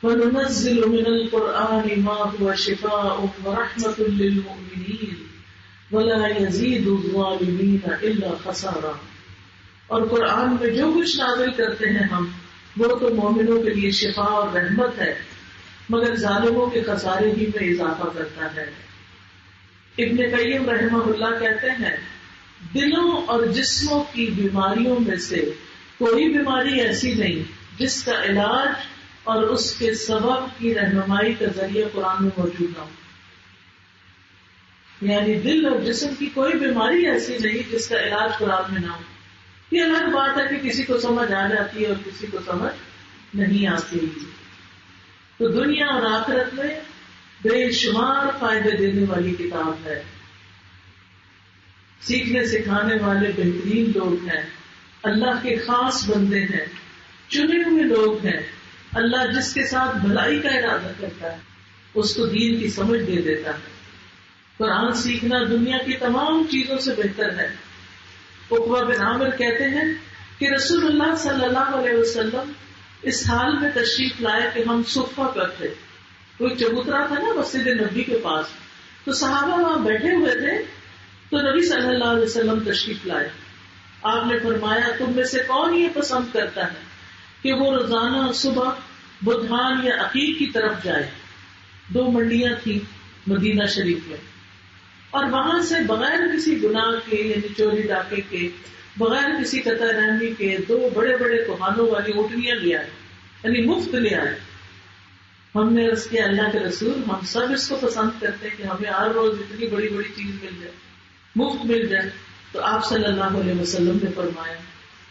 وَنُنَزِّلُ مِنَ الْقُرْآنِ مَا هُوَ شِفَاءٌ وَرَحْمَةٌ لِّلْمُؤْمِنِينَ وَلَا يَزِيدُ الظَّالِمِينَ إِلَّا خَسَارًا. اور قرآن میں جو کچھ نازل کرتے ہیں ہم، وہ تو مومنوں کے لیے شفا اور رحمت ہے، مگر ظالموں کے خسارے ہی میں اضافہ کرتا ہے. ابن قیم رحمہ اللہ کہتے ہیں دلوں اور جسموں کی بیماریوں میں سے کوئی بیماری ایسی نہیں جس کا علاج اور اس کے سبب کی رہنمائی کا ذریعہ قرآن میں موجود نہ ہو. یعنی دل اور جسم کی کوئی بیماری ایسی نہیں جس کا علاج قرآن میں نہ ہو. یہ الگ بات ہے کہ کسی کو سمجھ آ جاتی ہے اور کسی کو سمجھ نہیں آتی. تو دنیا اور آخرت میں بے شمار فائدے دینے والی کتاب ہے. سیکھنے سکھانے والے بہترین لوگ ہیں، اللہ کے خاص بندے ہیں، چنے ہوئے لوگ ہیں. اللہ جس کے ساتھ بھلائی کا ارادہ کرتا ہے اس کو دین کی سمجھ دے دیتا ہے. قرآن سیکھنا دنیا کی تمام چیزوں سے بہتر ہے. عقبہ بن عامر کہتے ہیں کہ رسول اللہ صلی اللہ علیہ وسلم اس حال میں تشریف لائے کہ ہم صفہ پر تھے. کوئی چبوترا تھا نا مسجد نبی کے پاس، تو صحابہ وہاں بیٹھے ہوئے تھے. تو نبی صلی اللہ علیہ وسلم تشریف لائے. آپ نے فرمایا تم میں سے کون یہ پسند کرتا ہے کہ وہ روزانہ صبح بدھان یا عقیق کی طرف جائے. 2 منڈیاں تھیں مدینہ شریف میں، اور وہاں سے بغیر کسی گناہ کے یعنی چوری ڈاکے کے، بغیر کسی قطع رحمی کے 2 بڑے بڑے کوہانوں والی اونٹنیاں لے آئے، یعنی مفت لے آئے. ہم نے اس کے اللہ کے رسول ہم سب اس کو پسند کرتے ہیں کہ ہمیں ہر روز اتنی بڑی بڑی چیز مل جائے، مفت مل جائے. تو آپ صلی اللہ علیہ وسلم نے فرمایا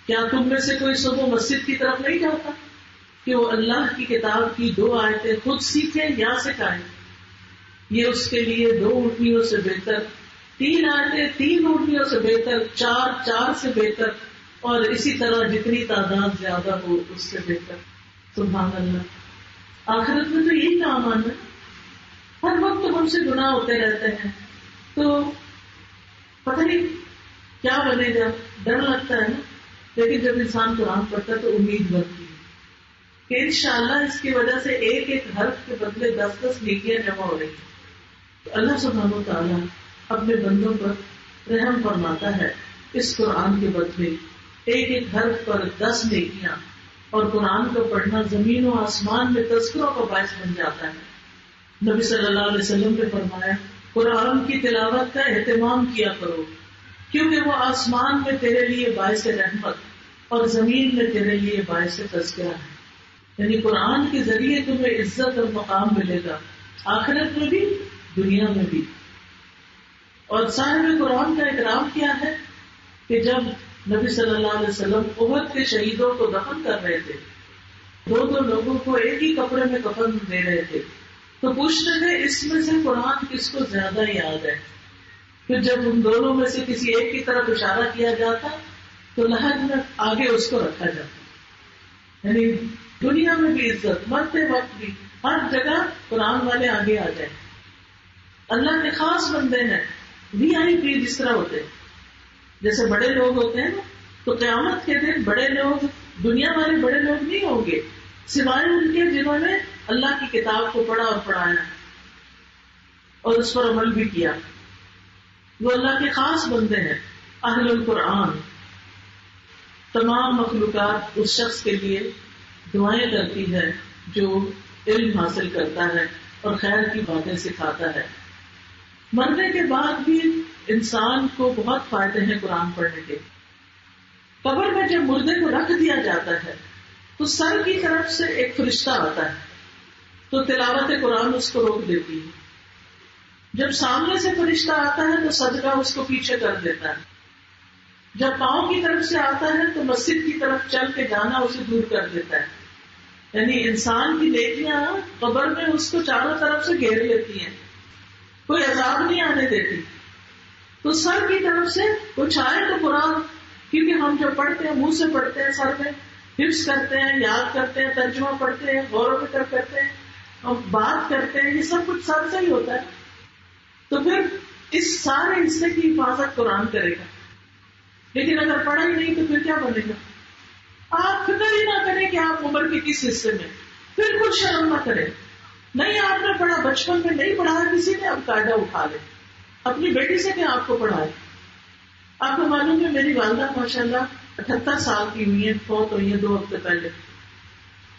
کیا تم میں سے کوئی صبح مسجد کی طرف نہیں جاتا کہ وہ اللہ کی کتاب کی 2 آیتیں خود سیکھے یا سکھائے؟ یہ اس کے لیے 2 اونٹنیوں سے بہتر، 3 آیتیں 3 اونٹنیوں سے بہتر، 4 سے بہتر، اور اسی طرح جتنی تعداد زیادہ ہو اس سے بہتر. سبحان اللہ. آخرت میں تو یہی کام آنا. ہر وقت ہم سے گناہ ہوتے رہتے ہیں تو پتہ نہیں کیا بنے گا، ڈر لگتا ہے نا. لیکن جب انسان قرآن پڑھتا ہے تو امید بنتی ہے کہ انشاءاللہ اس کی وجہ سے ایک ایک حرف کے بدلے 10 نیکیاں جمع ہو رہی ہیں. تو اللہ سبحانہ و تعالیٰ اپنے بندوں پر رحم فرماتا ہے. اس قرآن کے بدلے ایک ایک حرف پر 10 نیکیاں، اور قرآن کو پڑھنا زمین و آسمان میں تذکروں کا باعث بن جاتا ہے. نبی صلی اللہ علیہ وسلم نے فرمایا قرآن کی تلاوت کا اہتمام کیا کرو، کیونکہ وہ آسمان میں تیرے لیے باعث رحمت اور زمین میں تیرے لیے باعث تذکرہ ہے. یعنی قرآن کے ذریعے تمہیں عزت اور مقام ملے گا، آخرت میں بھی دنیا میں بھی. اور صاحب قرآن کا اکرام کیا ہے کہ جب نبی صلی اللہ علیہ وسلم احد کے شہیدوں کو دفن کر رہے تھے، 2 لوگوں کو ایک ہی کپڑے میں کفن دے رہے تھے، تو پوچھتے تھے اس میں سے قرآن کس کو زیادہ یاد ہے. پھر جب ان دونوں میں سے کسی ایک کی طرف اشارہ کیا جاتا تو لحد میں آگے اس کو رکھا جاتا. یعنی دنیا میں بھی عزت، مرتے وقت بھی ہر جگہ قرآن والے آگے آ جائیں. اللہ کے خاص بندے ہیں، VIP جس طرح ہوتے ہیں. جیسے بڑے لوگ ہوتے ہیں نا، تو قیامت کے دن بڑے لوگ دنیا والے بڑے لوگ نہیں ہوں گے سوائے ان کے جنہوں نے اللہ کی کتاب کو پڑھا اور پڑھایا اور اس پر عمل بھی کیا. وہ اللہ کے خاص بندے ہیں، اہل القرآن. تمام مخلوقات اس شخص کے لیے دعائیں کرتی ہے جو علم حاصل کرتا ہے اور خیر کی باتیں سکھاتا ہے. مرنے کے بعد بھی انسان کو بہت فائدے ہیں قرآن پڑھنے کے. قبر میں جب مردے کو رکھ دیا جاتا ہے تو سر کی طرف سے ایک فرشتہ آتا ہے تو تلاوت قرآن اس کو روک دیتی ہے. جب سامنے سے فرشتہ آتا ہے تو صدقہ اس کو پیچھے کر دیتا ہے. جب پاؤں کی طرف سے آتا ہے تو مسجد کی طرف چل کے جانا اسے دور کر دیتا ہے. یعنی انسان کی نیکیاں قبر میں اس کو چاروں طرف سے گھیر لیتی ہیں، کوئی عذاب نہیں آنے دیتی. تو سر کی طرف سے کچھ آئے تو قرآن، کیونکہ ہم جو پڑھتے ہیں منہ سے پڑھتے ہیں، سر میں حفظ کرتے ہیں، یاد کرتے ہیں، ترجمہ پڑھتے ہیں، غور و فکر کرتے ہیں اور بات کرتے ہیں، یہ سب کچھ سر سے ہی ہوتا ہے. تو پھر اس سارے حصے کی حفاظت قرآن کرے گا. لیکن اگر پڑھا ہی نہیں تو پھر کیا بنے گا؟ آپ فکر ہی نہ کریں کہ آپ عمر کے کس حصے میں، پھر کچھ شرم نہ کریں. نہیں آپ نے پڑھا، بچپن میں نہیں پڑھا کسی نے، اب قاعدہ اٹھا لے. اپنی بیٹی سے کیا آپ کو پڑھائے. آپ کو معلوم ہے میری والدہ ماشاءاللہ 78 سال کی ہوئی ہیں، فوت ہوئی ہیں 2 ہفتے پہلے.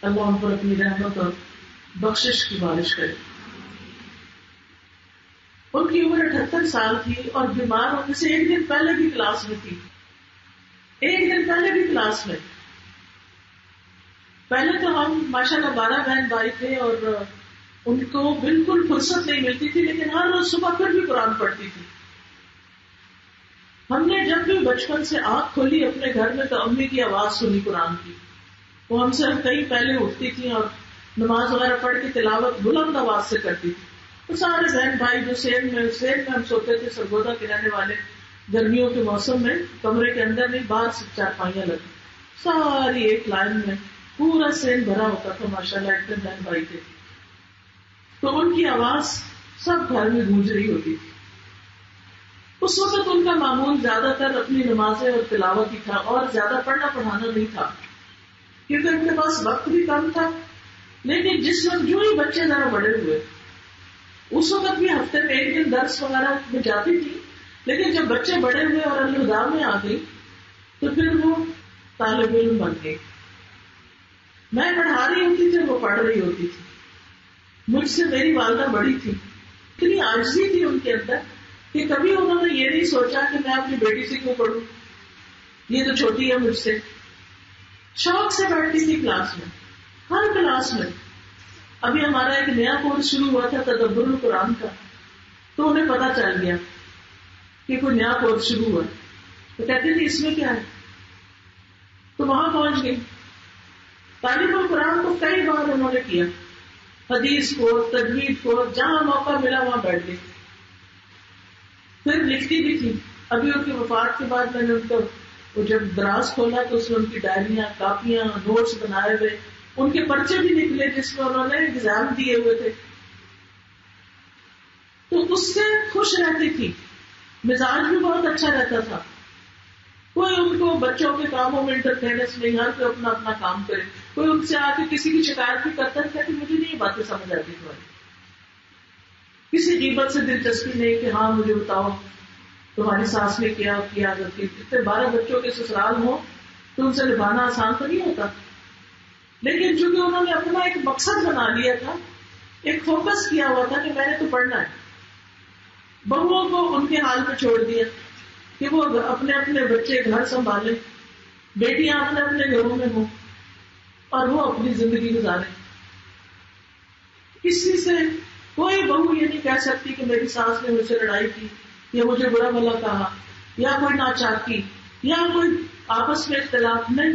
اللہ ان پر اپنی رحمت اور بخشش کی بارش کرے. ان کی عمر 78 سال تھی اور بیمار ہونے سے ایک دن پہلے بھی کلاس میں تھی. پہلے تو ہم ماشاءاللہ 12 بہن بھائی تھے اور ان کو بالکل فرصت نہیں ملتی تھی، لیکن ہر روز صبح پھر بھی قرآن پڑھتی تھی. ہم نے جب بھی بچپن سے آنکھ کھولی اپنے گھر میں تو امی کی آواز سنی قرآن کی. وہ ہم سے کئی پہلے اٹھتی تھی اور نماز وغیرہ پڑھ کے تلاوت بلند آواز سے کرتی تھی. تو سارے بہن بھائی جو سین میں ہم سوتے تھے، سرگودا کے رہنے والے، گرمیوں کے موسم میں کمرے کے اندر نہیں باہر سے چارپائیاں لگی، ساری ایک لائن میں پورا سین بھرا ہوتا تھا. ماشاءاللہ اتنے بہن بھائی تھے. تو ان کی آواز سب گھر میں گونج رہی ہوتی تھی. اس وقت ان کا معمول زیادہ تر اپنی نمازیں اور تلاوت ہی تھا، اور زیادہ پڑھنا پڑھانا نہیں تھا، کیونکہ ان کے پاس وقت بھی کم تھا. لیکن جس وقت جو ہی بچے ذرا بڑے ہوئے، اس وقت بھی ہفتے میں ایک دن درس وغیرہ میں جاتی تھی، لیکن جب بچے بڑے ہوئے اور الہدا میں آ گئی تو پھر وہ طالب علم بن گئی. میں پڑھا رہی ہوتی تھی، وہ پڑھ رہی ہوتی تھی. مجھ سے میری والدہ بڑی تھی، اتنی عاجزی تھی ان کے اندر کہ کبھی انہوں نے یہ نہیں سوچا کہ میں اپنی بیٹی سے کیوں پڑھوں، یہ تو چھوٹی ہے مجھ سے. شوق سے بیٹھتی تھی کلاس میں، ہر کلاس میں. ابھی ہمارا ایک نیا کورس شروع ہوا تھا تدبر القرآن کا، تو انہیں پتا چل گیا کہ کوئی نیا کورس شروع ہوا، تو کہتے تھے اس میں کیا ہے، تو وہاں پہنچ گئی. تعلیم القرآن کو کئی بار انہوں نے کیا، حدیث کو، تجوید کو، جہاں موقع ملا وہاں بیٹھ گئی. پھر لکھتی بھی تھی. ابھی ان کی وفات کے بعد میں نے ان کو وہ جب دراز کھولا تو اس میں ان کی ڈائریاں، کاپیاں، نوٹس بنائے ہوئے، ان کے پرچے بھی نکلے جس میں انہوں نے ایگزام دیے ہوئے تھے. تو اس سے خوش رہتی تھی، مزاج بھی بہت اچھا رہتا تھا. کوئی ان کو بچوں کے کاموں میں انٹرفیئرنس نہیں، ہر کوئی اپنا اپنا کام کرے. کوئی ان سے آ کے کسی کی شکایت بھی کرتا تھا کہ مجھے نہیں یہ باتیں سمجھ آتی تمہاری، کسی غیبت سے دلچسپی نہیں کہ ہاں مجھے بتاؤ تمہاری ساس نے کیا کیا. اتنے 12 بچوں کے سسرال ہوں تو ان سے نبھانا آسان تو نہیں ہوتا. لیکن چونکہ انہوں نے اپنا ایک مقصد بنا لیا تھا، ایک فوکس کیا ہوا تھا کہ میں نے تو پڑھنا ہے. بہوؤں کو ان کے حال پہ چھوڑ دیا کہ وہ اپنے اپنے بچے گھر سنبھالیں، بیٹیاں اپنے اپنے گھروں میں ہوں اور وہ اپنی زندگی گزاریں. کسی سے کوئی بہو یہ نہیں کہہ سکتی کہ میری ساس نے مجھ سے لڑائی کی یا مجھے برا بھلا کہا یا کوئی ناچاکی یا کوئی آپس میں اختلاف. نہیں،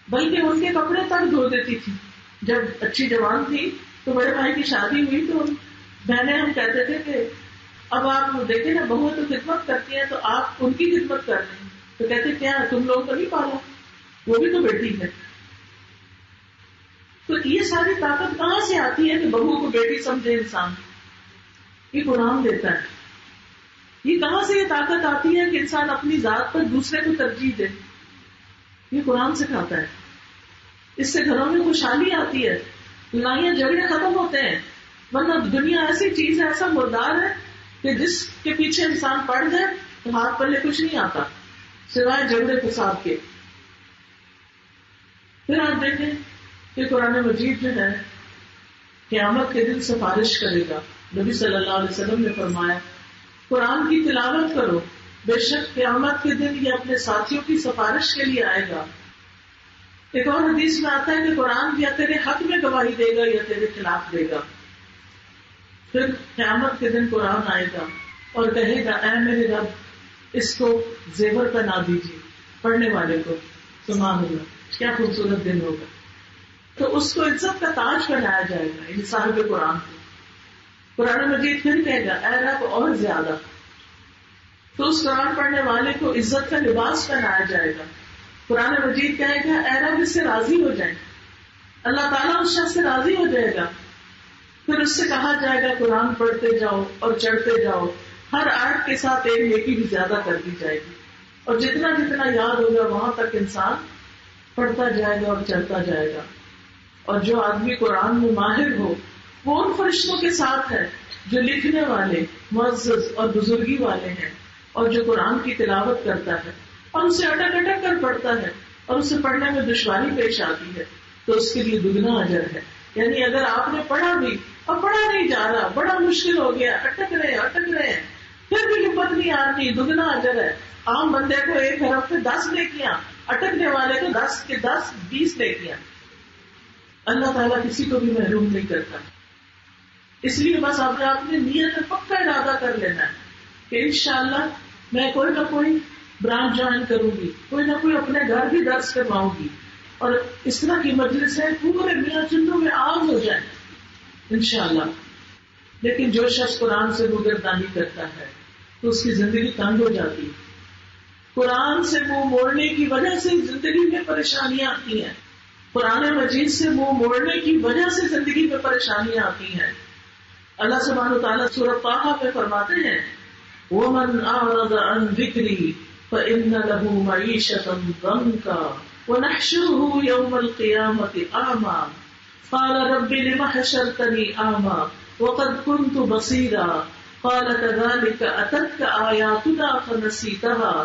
بلکہ ان کے کپڑے تک دھو دیتی تھی. جب اچھی جوان تھی تو بڑے بھائی کی شادی ہوئی تو بہنیں ہم کہتے تھے کہ اب آپ دیکھیں نا، بہو تو خدمت کرتی ہیں تو آپ ان کی خدمت کر رہے ہیں. تو کہتے کیا تم لوگ تو نہیں پالا، وہ بھی تو بیٹی ہے. تو یہ ساری طاقت کہاں سے آتی ہے کہ بہو کو بیٹی سمجھے انسان؟ یہ قرآن دیتا ہے. یہ کہاں سے یہ طاقت آتی ہے کہ انسان اپنی ذات پر دوسرے کو ترجیح دے؟ یہ قرآن سکھاتا ہے. اس سے گھروں میں خوشحالی آتی ہے، لڑائیاں جھگڑے ختم ہوتے ہیں. ورنہ دنیا ایسی چیز ہے، ایسا مردار ہے کہ جس کے پیچھے انسان پڑ جائے تو ہاتھ پلے کچھ نہیں آتا سوائے جھگڑے فساد کے. پھر آپ دیکھیں کہ قرآن مجید جو ہے قیامت کے دن سفارش کرے گا. نبی صلی اللہ علیہ وسلم نے فرمایا قرآن کی تلاوت کرو، بے شک قیامت کے دن یہ اپنے ساتھیوں کی سفارش کے لیے آئے گا. ایک اور حدیث میں آتا ہے کہ قرآن یا تیرے حق میں گواہی دے گا یا تیرے خلاف دے گا. پھر قیامت کے دن قرآن آئے گا اور کہے گا اے میرے رب اس کو زیور پہنا دیجیے پڑھنے والے کو. سبحان اللہ، کیا خوبصورت دن ہوگا. تو اس کو عزت کا تاج پہنایا جائے گا ان صاحب قرآن کو. قرآن مجید پھر کہے گا اے رب اور زیادہ. تو اس قرآن پڑھنے والے کو عزت کا لباس پہنایا جائے گا. قرآن مجید کہے گا اے رب اس سے راضی ہو جائیں. اللہ تعالیٰ اس شخص سے راضی ہو جائے گا. پھر اس سے کہا جائے گا قرآن پڑھتے جاؤ اور چڑھتے جاؤ، ہر آیت کے ساتھ ایک نیکی بھی زیادہ کر دی جائے گی. اور جتنا جتنا یاد ہوگا وہاں تک انسان پڑھتا جائے گا اور چڑھتا جائے گا. اور جو آدمی قرآن میں ماہر ہو وہ ان فرشتوں کے ساتھ ہے جو لکھنے والے، معزز اور بزرگی والے ہیں، اور جو قرآن کی تلاوت کرتا ہے اور اسے اٹک اٹک کر پڑھتا ہے اور اسے پڑھنے میں دشواری پیش آتی ہے تو اس کے لیے دگنا اجر ہے. یعنی اگر آپ نے پڑھا بھی اور پڑھا نہیں جا رہا، بڑا مشکل ہو گیا، اٹک رہے ہیں پھر بھی ہمت نہیں آ رہی، دگنا اجر ہے. عام بندے کو ایک حرف پہ 10 نیکیاں، اٹکنے والے کو 10 کے 10 20 نیکیاں. اللہ تعالیٰ کسی کو بھی محروم نہیں کرتا. اس لیے بس آپ نے نیت میں پکا ارادہ کر لینا ہے کہ انشاءاللہ میں کوئی نہ کوئی برانچ جوائن کروں گی، کوئی نہ کوئی اپنے گھر بھی درس کرواؤں گی، اور اس طرح کی مجلس ہے پورے میاں چندوں میں آگ ہو جائے انشاءاللہ. لیکن جو شخص قرآن سے روگردانی کرتا ہے تو اس کی زندگی تنگ ہو جاتی ہے. قرآن سے منہ موڑنے کی وجہ سے زندگی میں پریشانیاں آتی ہیں. قرآن مجید سے منہ موڑنے کی وجہ سے زندگی میں پریشانیاں آتی ہیں. اللہ سبحانہ وتعالیٰ سورہ طٰہٰ میں فرماتے ہیں وَمَنْ أَعْرَضَ عَنْ ذِكْرِي فَإِنَّ لَهُ مَعِيشَةً ضَنْكًا وَنَحْشُرُهُ يَوْمَ الْقِيَامَةِ أَعْمَى قَالَ رَبِّ لِمَ حَشَرْتَنِي أَعْمَى وَقَدْ كُنْتُ بَصِيرًا قَالَ كَذَلِكَ أَتَتْكَ آيَاتُنَا فَنَسِيتَهَا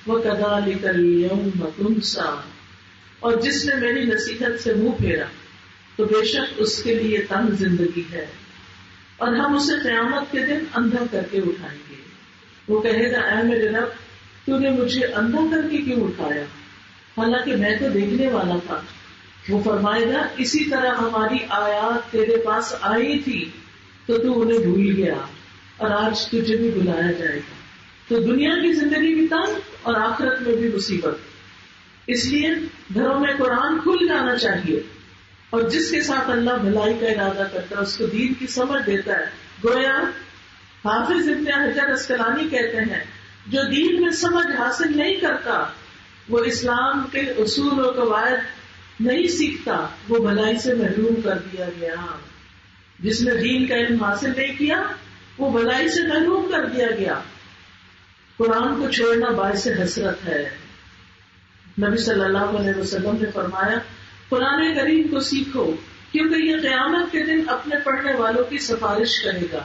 وَكَذَلِكَ الْيَوْمَ تُنْسَى. اور جس نے میری نصیحت سے منہ پھیرا تو بے شک اس کے لیے تنگ زندگی ہے اور ہم اسے قیامت کے دن اندھا کر کے اٹھائیں گے. وہ کہے گا اے میرے رب تو نے مجھے اندھا کر کے کیوں اٹھایا حالانکہ میں تو دیکھنے والا تھا. وہ فرمائے گا اسی طرح ہماری آیات تیرے پاس آئی تھی تو تو انہیں بھول گیا اور آج تجھے بھی بلایا جائے گا. تو دنیا کی زندگی بھی تنگ اور آخرت میں بھی مصیبت. اس لیے گھروں میں قرآن کھل جانا چاہیے اور جس کے ساتھ اللہ بھلائی کا ارادہ کرتا ہے اس کو دین کی سمجھ دیتا ہے. گویا حافظ ابن حجر اسقلانی کہتے ہیں جو دین میں سمجھ حاصل نہیں کرتا وہ اسلام کے اصول و قواعد نہیں سیکھتا وہ بھلائی سے محروم کر دیا گیا. جس نے دین کا علم حاصل نہیں کیا وہ بھلائی سے محروم کر دیا گیا. قرآن کو چھوڑنا باعث حسرت ہے. نبی صلی اللہ علیہ وسلم نے فرمایا قرآن کریم کو سیکھو کیونکہ یہ قیامت کے دن اپنے پڑھنے والوں کی سفارش کرے گا.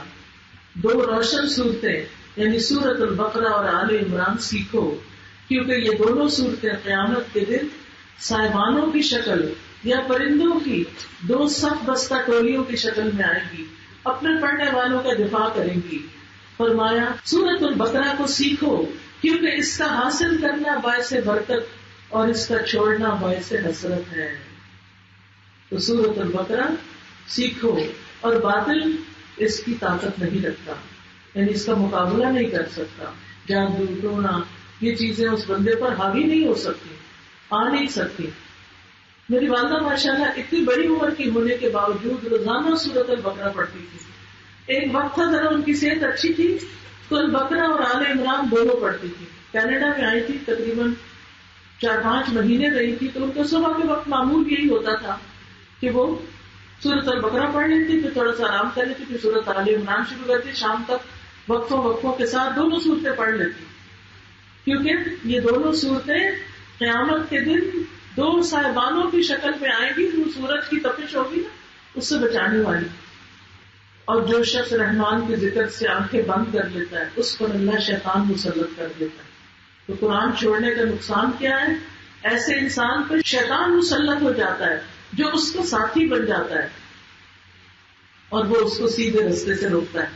2 روشن صورتیں یعنی سورۃ البقرہ اور آل عمران سیکھو کیونکہ یہ دونوں صورتیں قیامت کے دن صائبانوں کی شکل یا پرندوں کی 2 صف بستہ ٹولیوں کی شکل میں آئے گی اپنے پڑھنے والوں کا دفاع کریں گی. فرمایا سورۃ البقرہ کو سیکھو کیونکہ اس کا حاصل کرنا باعث برکت اور اس کا چھوڑنا باعث حسرت ہے. تو سورۃ البقرہ سیکھو اور باطل اس کی طاقت نہیں رکھتا یعنی اس کا مقابلہ نہیں کر سکتا. جادو ٹونا یہ چیزیں اس بندے پر حاوی نہیں ہو سکتی آ نہیں سکتی. میری والدہ ماشاءاللہ اتنی بڑی عمر کی ہونے کے باوجود روزانہ سورۃ البقرہ پڑھتی تھی. ایک وقت تھا ذرا ان کی صحت اچھی تھی تو البقرہ اور آل عمران دونوں پڑھتی تھی. کینیڈا میں آئی تھی تقریباً 4-5 مہینے رہی تھی تو ان کو صبح کے وقت معمول یہی ہوتا تھا کہ وہ سورۃ البقرہ پڑھ لیتی پھر تھوڑا سا آرام کر لیتی پھر سورۃ آل عمران شروع کرتی شام تک وقفوں کے ساتھ دونوں صورتیں پڑھ لیتی کیونکہ یہ دونوں صورتیں قیامت کے دن 2 صاحبانوں کی شکل میں آئیں گی. جو سورج کی تپش ہوگی نا اس سے بچانے والی. اور جو شخص رحمان کے ذکر سے آنکھیں بند کر لیتا ہے اس پر اللہ شیطان مسلط کر دیتا ہے. تو قرآن چھوڑنے کا نقصان کیا ہے؟ ایسے انسان پر شیطان مسلط ہو جاتا ہے جو اس کا ساتھی بن جاتا ہے اور وہ اس کو سیدھے رستے سے روکتا ہے.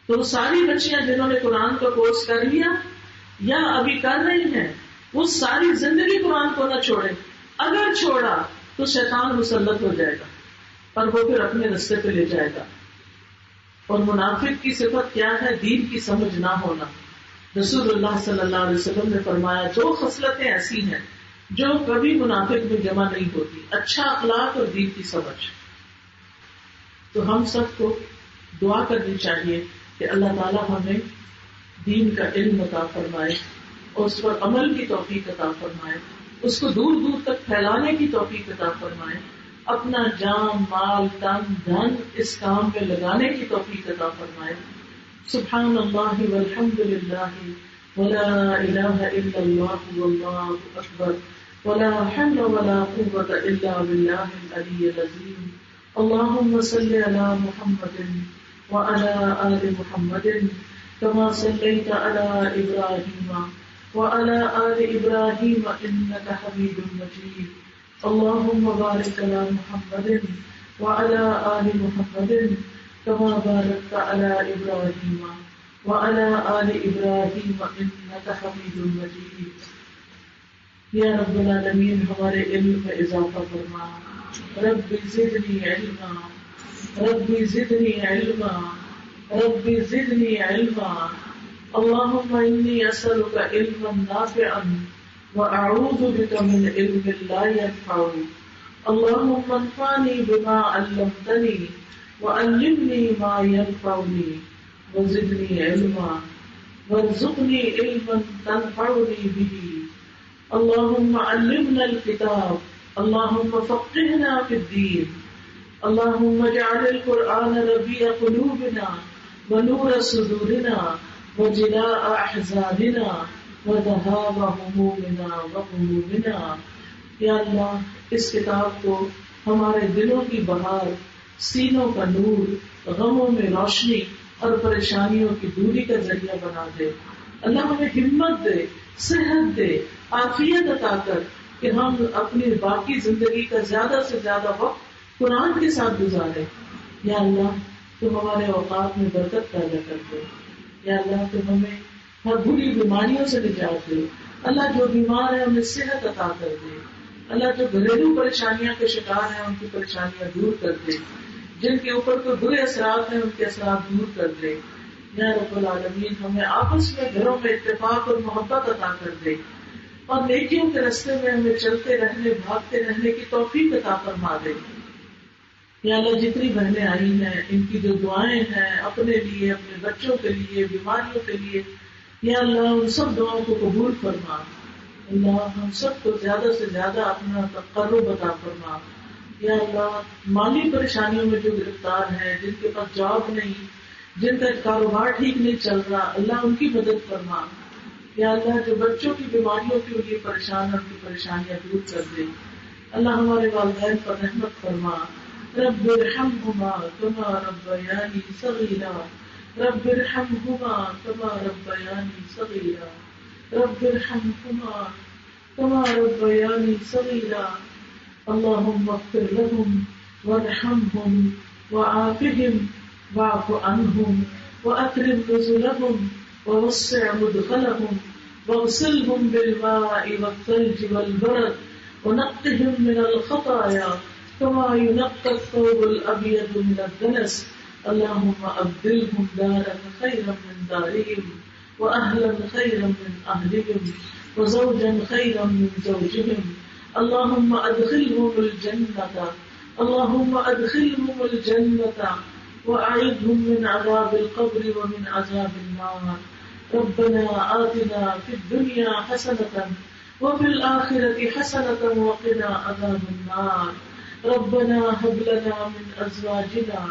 تو وہ ساری بچیاں جنہوں نے قرآن کا کورس کر لیا یا ابھی کر رہی ہیں وہ ساری زندگی قرآن کو نہ چھوڑے. اگر چھوڑا تو شیطان مسلط ہو جائے گا اور وہ پھر اپنے رستے پہ لے جائے گا. اور منافق کی صفت کیا ہے؟ دین کی سمجھ نہ ہونا. رسول اللہ صلی اللہ علیہ وسلم نے فرمایا 2 خصلتیں ایسی ہیں جو کبھی منافق میں جمع نہیں ہوتی، اچھا اخلاق اور دین کی سمجھ. تو ہم سب کو دعا کرنی چاہیے کہ اللہ تعالیٰ ہمیں دین کا علم عطا فرمائے اور اس پر عمل کی توفیق عطا فرمائے، اس کو دور دور تک پھیلانے کی توفیق عطا فرمائے، اپنا جان مال تن دھن اس کام میں لگانے کی توفیق عطا فرمائے. سبحان اللہ والحمد للہ ولا الہ الا اللہ واللہ اکبر ولا حول ولا قوة الا باللہ العلی العظیم. اللہم صل علی محمد وعلى آل محمد كما صليت على إبراهيم وعلى آل إبراهيم إنك حميد مجيد. اللهم بارك على محمد وعلى آل محمد كما باركت على إبراهيم وعلى آل إبراهيم إنك حميد مجيد. یا رب العالمین ہمارے علم میں اضافہ فرما. رب زدنی علما رب زدنی علما رب زدنی علما. اللهم إني أسألك علما نافعا وأعوذ بك من علم لا ينفع. اللهم انفعني بما علمتني وعلمني ما ينفعني وزدني علما وارزقني علما تنفعني به. اللهم علمنا الكتاب اللهم فقهنا في الدين اللهم اجعل القرآن ربيع قلوبنا ونور صدورنا وجلاء أحزاننا وذهاب همومنا وغمومنا. یا اللہ اس کتاب کو ہمارے دلوں کی بہار، سینوں کا نور، غموں میں روشنی اور پریشانیوں کی دوری کا ذریعہ بنا دے. اللہ ہمیں ہمت دے، صحت دے، عافیت عطا کر کہ ہم اپنی باقی زندگی کا زیادہ سے زیادہ وقت قرآن کے ساتھ گزارے. یا اللہ تم ہمارے اوقات میں برکت پیدا کر دے. یا اللہ تم ہمیں ہر بری بیماریوں سے نجات دے. اللہ جو بیمار ہے انہیں صحت عطا کر دے. اللہ جو گھریلو پریشانیاں کے شکار ہیں ان کی پریشانیاں دور کر دے. جن کے اوپر کوئی برے اثرات ہیں ان کے اثرات دور کر دے. یا رب العالمین ہمیں آپس میں گھروں میں اتفاق اور محبت عطا کر دے اور نیکیوں کے راستے میں ہمیں چلتے رہنے بھاگتے رہنے کی توفیق عطا فرما دے. یا اللہ جتنی بہنیں آئی ہیں ان کی جو دعائیں ہیں اپنے لیے، اپنے بچوں کے لیے، بیماریوں کے لیے، یا اللہ ان سب دعاؤں کو قبول فرما. اللہ ہم سب کو زیادہ سے زیادہ اپنا تقرب عطا فرما. یا اللہ مالی پریشانیوں میں جو گرفتار ہیں، جن کے پاس جاب نہیں، جن کا کاروبار ٹھیک نہیں چل رہا، اللہ ان کی مدد فرما. یا اللہ جو بچوں کی بیماریوں کے لیے پریشان ہیں ان کی پریشانیاں دور کر دے. اللہ ہمارے والدین پر رحمت فرما. رب ارحمہما کما ربیانی صغیرا رب ارحمہما کما ربیانی صغیرا رب ارحمہما کما ربیانی صغیرا. اللهم اغفر لهم وارحمهم وعافهم واعف عنهم واكرم نزلهم ووسع مدخلهم واغسلهم بالماء والثلج والبرد ونقهم من الخطايا كما ينقى الثوب الابيض من الدنس. اللهم ابدلهم دارا خيرا من دارهم واهلا خيرا من اهلهم وزوجا خيرا من زوجهم. اللهم ادخلهم الجنة اللهم ادخلهم الجنة وأعذهم من عذاب القبر ومن عذاب النار. ربنا آتنا في الدنيا حسنة وفي الآخرة حسنة وقنا عذاب النار. ربنا هب لنا من أزواجنا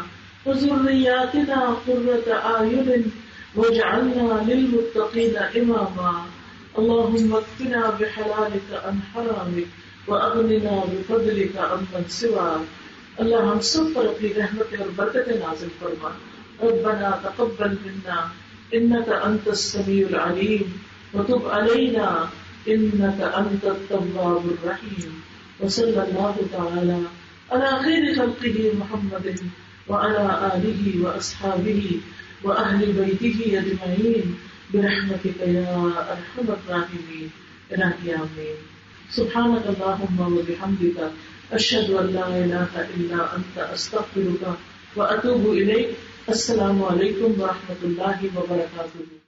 وذرياتنا قرة أعين واجعلنا للمتقين إماما. اللهم اكفنا بحلالك عن حرامك وأغننا بفضلك عمن سواك. اللہ ہم سب پر اپنی رحمتیں اور برکتیں نازل فرما. ربنا تقبل منا انك انت السميع العليم وتب علينا انك انت التواب الرحيم. وصلى الله تعالى على خير خلقه محمد وعلى آله وأصحابه وأهل بيته أجمعين برحمتك يا أرحم الراحمين. إلهي آمين. سبحانك اللهم وبحمدك أشهد أن لا إله إلا أنت أستغفرك وأتوب إليك. السلام علیکم ورحمۃ اللہ وبرکاتہ.